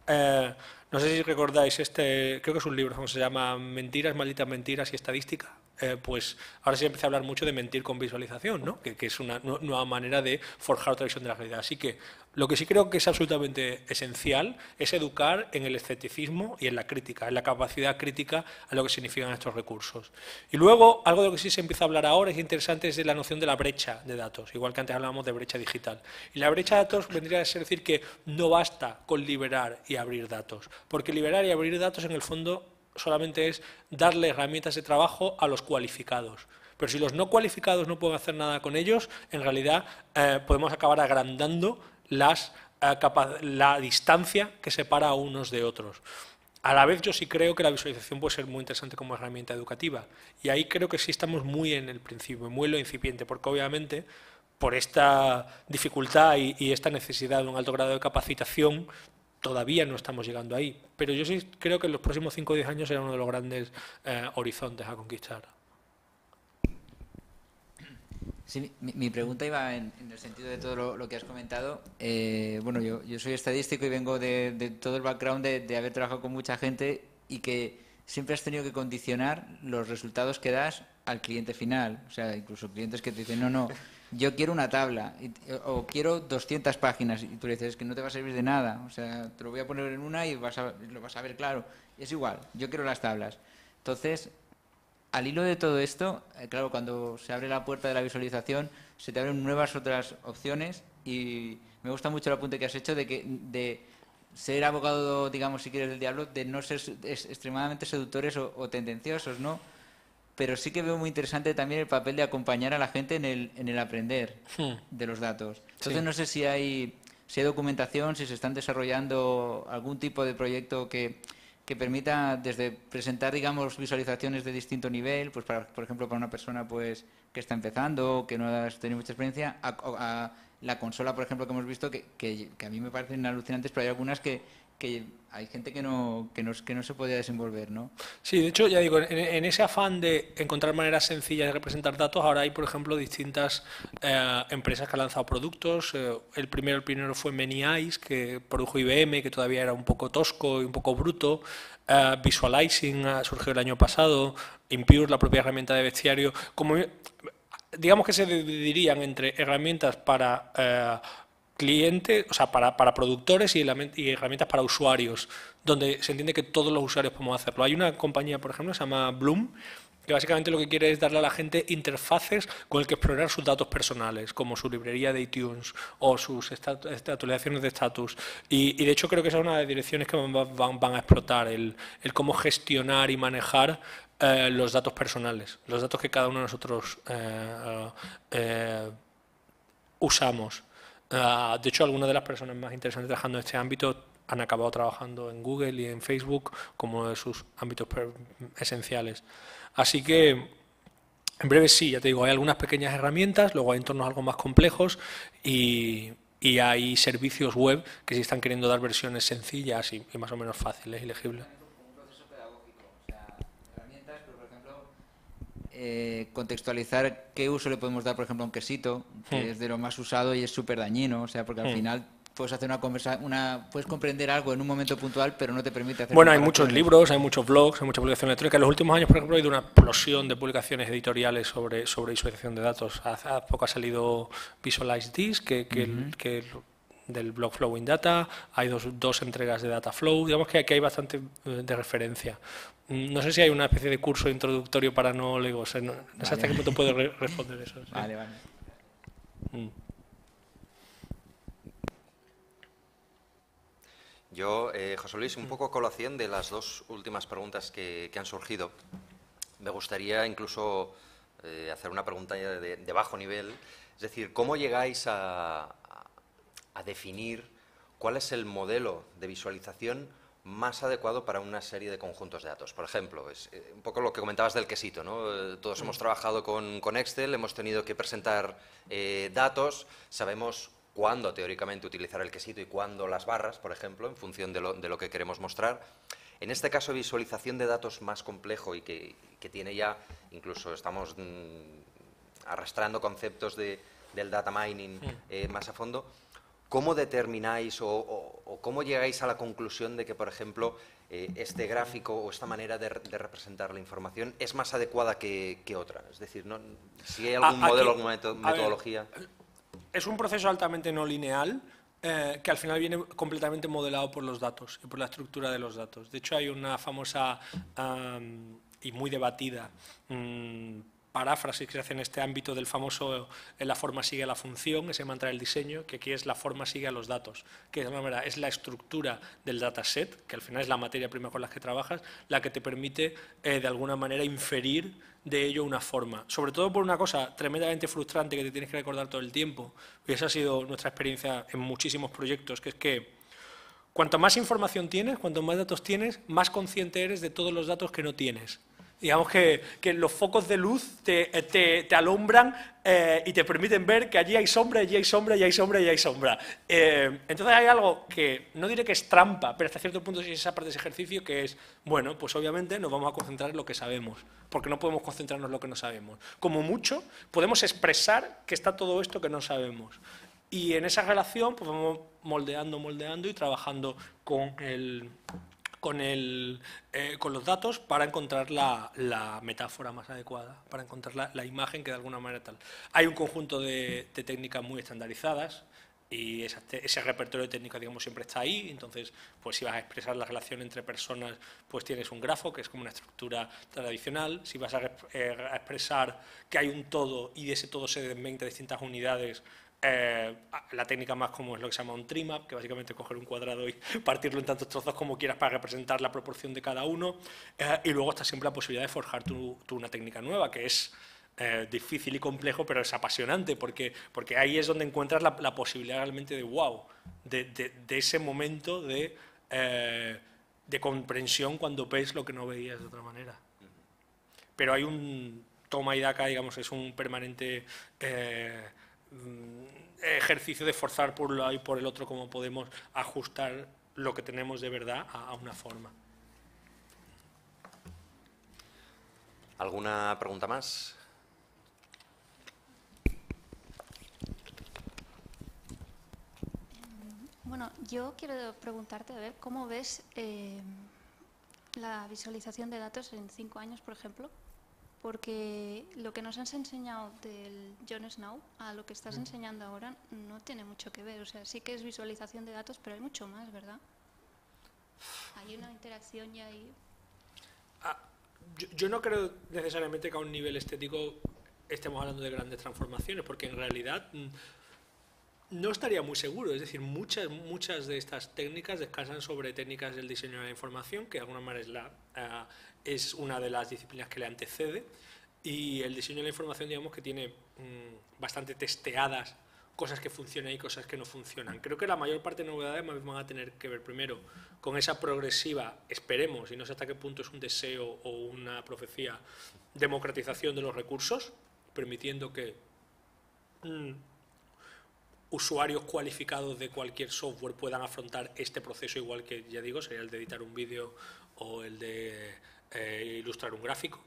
no sé si recordáis creo que es un libro, ¿cómo se llama? Mentiras, malditas mentiras y estadística. Pues ahora se empieza a hablar mucho de mentir con visualización, ¿no? Que es una nueva manera de forjar otra visión de la realidad. Así que lo que sí creo que es absolutamente esencial es educar en el escepticismo y en la crítica, en la capacidad crítica a lo que significan estos recursos. Y luego, algo de lo que sí se empieza a hablar ahora, es interesante, es de la noción de la brecha de datos, igual que antes hablábamos de brecha digital. Y la brecha de datos vendría a decir que no basta con liberar y abrir datos, porque liberar y abrir datos en el fondo solamente es darle herramientas de trabajo a los cualificados. Pero si los no cualificados no pueden hacer nada con ellos, en realidad podemos acabar agrandando la distancia que separa a unos de otros. A la vez yo sí creo que la visualización puede ser muy interesante como herramienta educativa. Y ahí creo que sí estamos muy en el principio, muy en lo incipiente, porque obviamente por esta dificultad y esta necesidad de un alto grado de capacitación, todavía no estamos llegando ahí, pero yo sí creo que en los próximos 5 o 10 años será uno de los grandes horizontes a conquistar. Sí, mi pregunta iba en el sentido de todo lo que has comentado. Bueno, yo soy estadístico y vengo de todo el background de haber trabajado con mucha gente y que siempre has tenido que condicionar los resultados que das al cliente final. O sea, incluso clientes que te dicen, no, yo quiero una tabla o quiero 200 páginas y tú le dices, es que no te va a servir de nada, o sea, te lo voy a poner en una y lo vas a ver claro. Es igual, yo quiero las tablas. Entonces, al hilo de todo esto, claro, cuando se abre la puerta de la visualización, se te abren nuevas otras opciones y me gusta mucho el apunte que has hecho de ser abogado, digamos, si quieres, del diablo, de no ser extremadamente seductores o tendenciosos, ¿no? Pero sí que veo muy interesante también el papel de acompañar a la gente en el aprender de los datos. Entonces no sé si hay documentación, si se están desarrollando algún tipo de proyecto que permita desde presentar, digamos, visualizaciones de distinto nivel, pues por ejemplo para una persona pues que está empezando, que no ha tenido mucha experiencia, a la consola, por ejemplo, que hemos visto, que a mí me parecen alucinantes, pero hay algunas que hay gente que no se podía desenvolver, ¿no? Sí, de hecho, ya digo, en ese afán de encontrar maneras sencillas de representar datos, ahora hay, por ejemplo, distintas empresas que han lanzado productos. El primero fue Many Eyes, que produjo IBM, que todavía era un poco tosco y un poco bruto. Visualizing surgió el año pasado. Impure, la propia herramienta de bestiario. Digamos que se dividirían entre herramientas para clientes, o sea, para productores y herramientas para usuarios, donde se entiende que todos los usuarios podemos hacerlo. Hay una compañía, por ejemplo, se llama Bloom, que básicamente lo que quiere es darle a la gente interfaces con el que explorar sus datos personales, como su librería de iTunes o sus actualizaciones de estatus. Y de hecho creo que esa es una de las direcciones que van a explotar, el cómo gestionar y manejar los datos personales, los datos que cada uno de nosotros usamos. De hecho, algunas de las personas más interesantes trabajando en este ámbito han acabado trabajando en Google y en Facebook como uno de sus ámbitos esenciales. Así que, en breve sí, ya te digo, hay algunas pequeñas herramientas, luego hay entornos algo más complejos y hay servicios web que sí están queriendo dar versiones sencillas y más o menos fáciles y legibles. Un proceso pedagógico, o sea, herramientas, pero por ejemplo, contextualizar qué uso le podemos dar, por ejemplo, a un quesito, que es de lo más usado y es súper dañino, o sea, porque al final puedes hacer puedes comprender algo en un momento puntual, pero no te permite hacer... Bueno, hay muchos libros, hay muchos blogs, hay mucha publicación electrónica. En los últimos años, por ejemplo, ha habido una explosión de publicaciones editoriales sobre visualización de datos. Hace poco ha salido Visualize This, que del blog Flowing Data, hay dos entregas de Dataflow, digamos que aquí hay bastante de referencia. No sé si hay una especie de curso introductorio para no legos, no sé hasta qué punto puedo responder eso. ¿Sí? Vale. Yo, José Luis, un poco a colación de las dos últimas preguntas que han surgido, me gustaría incluso hacer una pregunta de bajo nivel, es decir, ¿cómo llegáis a definir cuál es el modelo de visualización más adecuado para una serie de conjuntos de datos? Por ejemplo, es un poco lo que comentabas del quesito, ¿no? Todos hemos trabajado con Excel, hemos tenido que presentar datos, sabemos cuándo teóricamente utilizar el quesito y cuándo las barras, por ejemplo, en función de lo que queremos mostrar. En este caso, visualización de datos más complejo y que tiene ya, incluso estamos arrastrando conceptos del data mining más a fondo, ¿cómo determináis o cómo llegáis a la conclusión de que, por ejemplo, este gráfico o esta manera de representar la información es más adecuada que otra? Es decir, ¿no? Si hay algún modelo, alguna metodología... Es un proceso altamente no lineal que al final viene completamente modelado por los datos y por la estructura de los datos. De hecho, hay una famosa y muy debatida paráfrasis que se hace en este ámbito del famoso la forma sigue a la función, ese mantra del diseño, que aquí es la forma sigue a los datos, que de alguna manera es la estructura del dataset, que al final es la materia prima con la que trabajas, la que te permite de alguna manera inferir de ello una forma. Sobre todo por una cosa tremendamente frustrante que te tienes que recordar todo el tiempo, y esa ha sido nuestra experiencia en muchísimos proyectos, que es que cuanto más información tienes, cuanto más datos tienes, más consciente eres de todos los datos que no tienes. Digamos que los focos de luz te alumbran y te permiten ver que allí hay sombra, allí hay sombra, allí hay sombra, allí hay sombra. Entonces hay algo que no diré que es trampa, pero hasta cierto punto sí es esa parte de ese ejercicio que es, bueno, pues obviamente nos vamos a concentrar en lo que sabemos, porque no podemos concentrarnos en lo que no sabemos. Como mucho, podemos expresar que está todo esto que no sabemos. Y en esa relación pues vamos moldeando y trabajando con los datos para encontrar la metáfora más adecuada, para encontrar la imagen que de alguna manera tal. Hay un conjunto de técnicas muy estandarizadas y ese repertorio de técnicas, digamos, siempre está ahí. Entonces, pues si vas a expresar la relación entre personas, pues tienes un grafo, que es como una estructura tradicional. Si vas a expresar que hay un todo y de ese todo se desmenta distintas unidades, la técnica más común es lo que se llama un trimap, que básicamente es coger un cuadrado y partirlo en tantos trozos como quieras para representar la proporción de cada uno, y luego está siempre la posibilidad de forjar una técnica nueva, que es difícil y complejo, pero es apasionante, porque ahí es donde encuentras la posibilidad realmente de wow, de ese momento de comprensión cuando ves lo que no veías de otra manera. Pero hay un toma y daca, digamos, es un permanente ejercicio de forzar por un lado y por el otro cómo podemos ajustar lo que tenemos de verdad a una forma. ¿Alguna pregunta más? Bueno, yo quiero preguntarte, a ver, ¿cómo ves la visualización de datos en 5 años, por ejemplo? porque lo que nos has enseñado del Jon Snow a lo que estás enseñando ahora no tiene mucho que ver. O sea, sí que es visualización de datos, pero hay mucho más, ¿verdad? Hay una interacción y hay... Yo no creo necesariamente que a un nivel estético estemos hablando de grandes transformaciones, porque en realidad no estaría muy seguro. Es decir, muchas de estas técnicas descansan sobre técnicas del diseño de la información, que de alguna manera es una de las disciplinas que le antecede, y el diseño de la información, digamos, que tiene bastante testeadas cosas que funcionan y cosas que no funcionan. Creo que la mayor parte de novedades van a tener que ver primero con esa progresiva, esperemos, y no sé hasta qué punto es un deseo o una profecía, democratización de los recursos, permitiendo que usuarios cualificados de cualquier software puedan afrontar este proceso, igual que, ya digo, sería el de editar un vídeo o el de ilustrar un gráfico.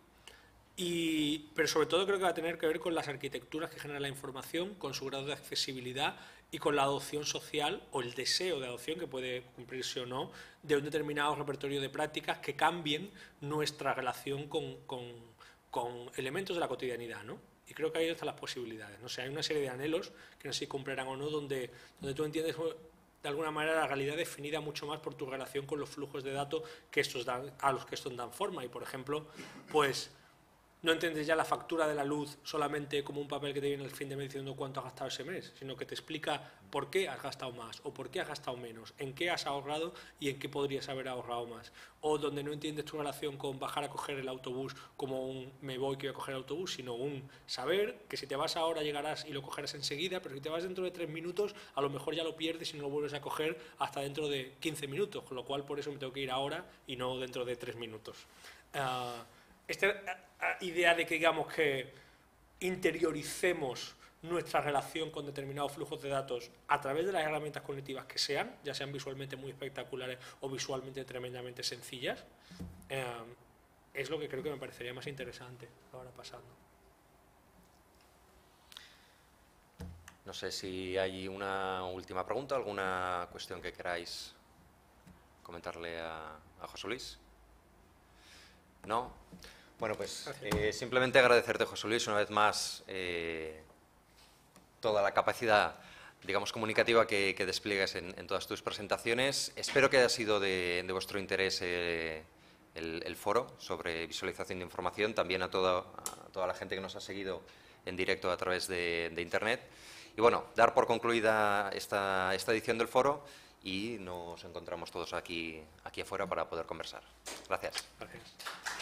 Pero sobre todo creo que va a tener que ver con las arquitecturas que genera la información, con su grado de accesibilidad y con la adopción social o el deseo de adopción, que puede cumplirse o no, de un determinado repertorio de prácticas que cambien nuestra relación con elementos de la cotidianidad, ¿no? Y creo que ahí están las posibilidades, ¿no? O sea, hay una serie de anhelos que no sé si cumplirán o no, donde tú entiendes de alguna manera la realidad definida mucho más por tu relación con los flujos de datos que a los que estos dan forma. Y, por ejemplo, pues no entiendes ya la factura de la luz solamente como un papel que te viene al fin de mes diciendo cuánto has gastado ese mes, sino que te explica por qué has gastado más o por qué has gastado menos, en qué has ahorrado y en qué podrías haber ahorrado más. O donde no entiendes tu relación con bajar a coger el autobús como un me voy que voy a coger el autobús, sino un saber que si te vas ahora llegarás y lo cogerás enseguida, pero si te vas dentro de 3 minutos a lo mejor ya lo pierdes y no lo vuelves a coger hasta dentro de 15 minutos, con lo cual por eso me tengo que ir ahora y no dentro de 3 minutos. Esta idea de que, digamos, que interioricemos nuestra relación con determinados flujos de datos a través de las herramientas cognitivas que sean, ya sean visualmente muy espectaculares o visualmente tremendamente sencillas, es lo que creo que me parecería más interesante ahora pasando. No sé si hay una última pregunta, alguna cuestión que queráis comentarle a José Luis. ¿No? Bueno, pues simplemente agradecerte, José Luis, una vez más toda la capacidad, digamos, comunicativa que despliegues en todas tus presentaciones. Espero que haya sido de vuestro interés el foro sobre visualización de información, también a toda la gente que nos ha seguido en directo a través de Internet. Y bueno, dar por concluida esta edición del foro y nos encontramos todos aquí afuera para poder conversar. Gracias. Gracias.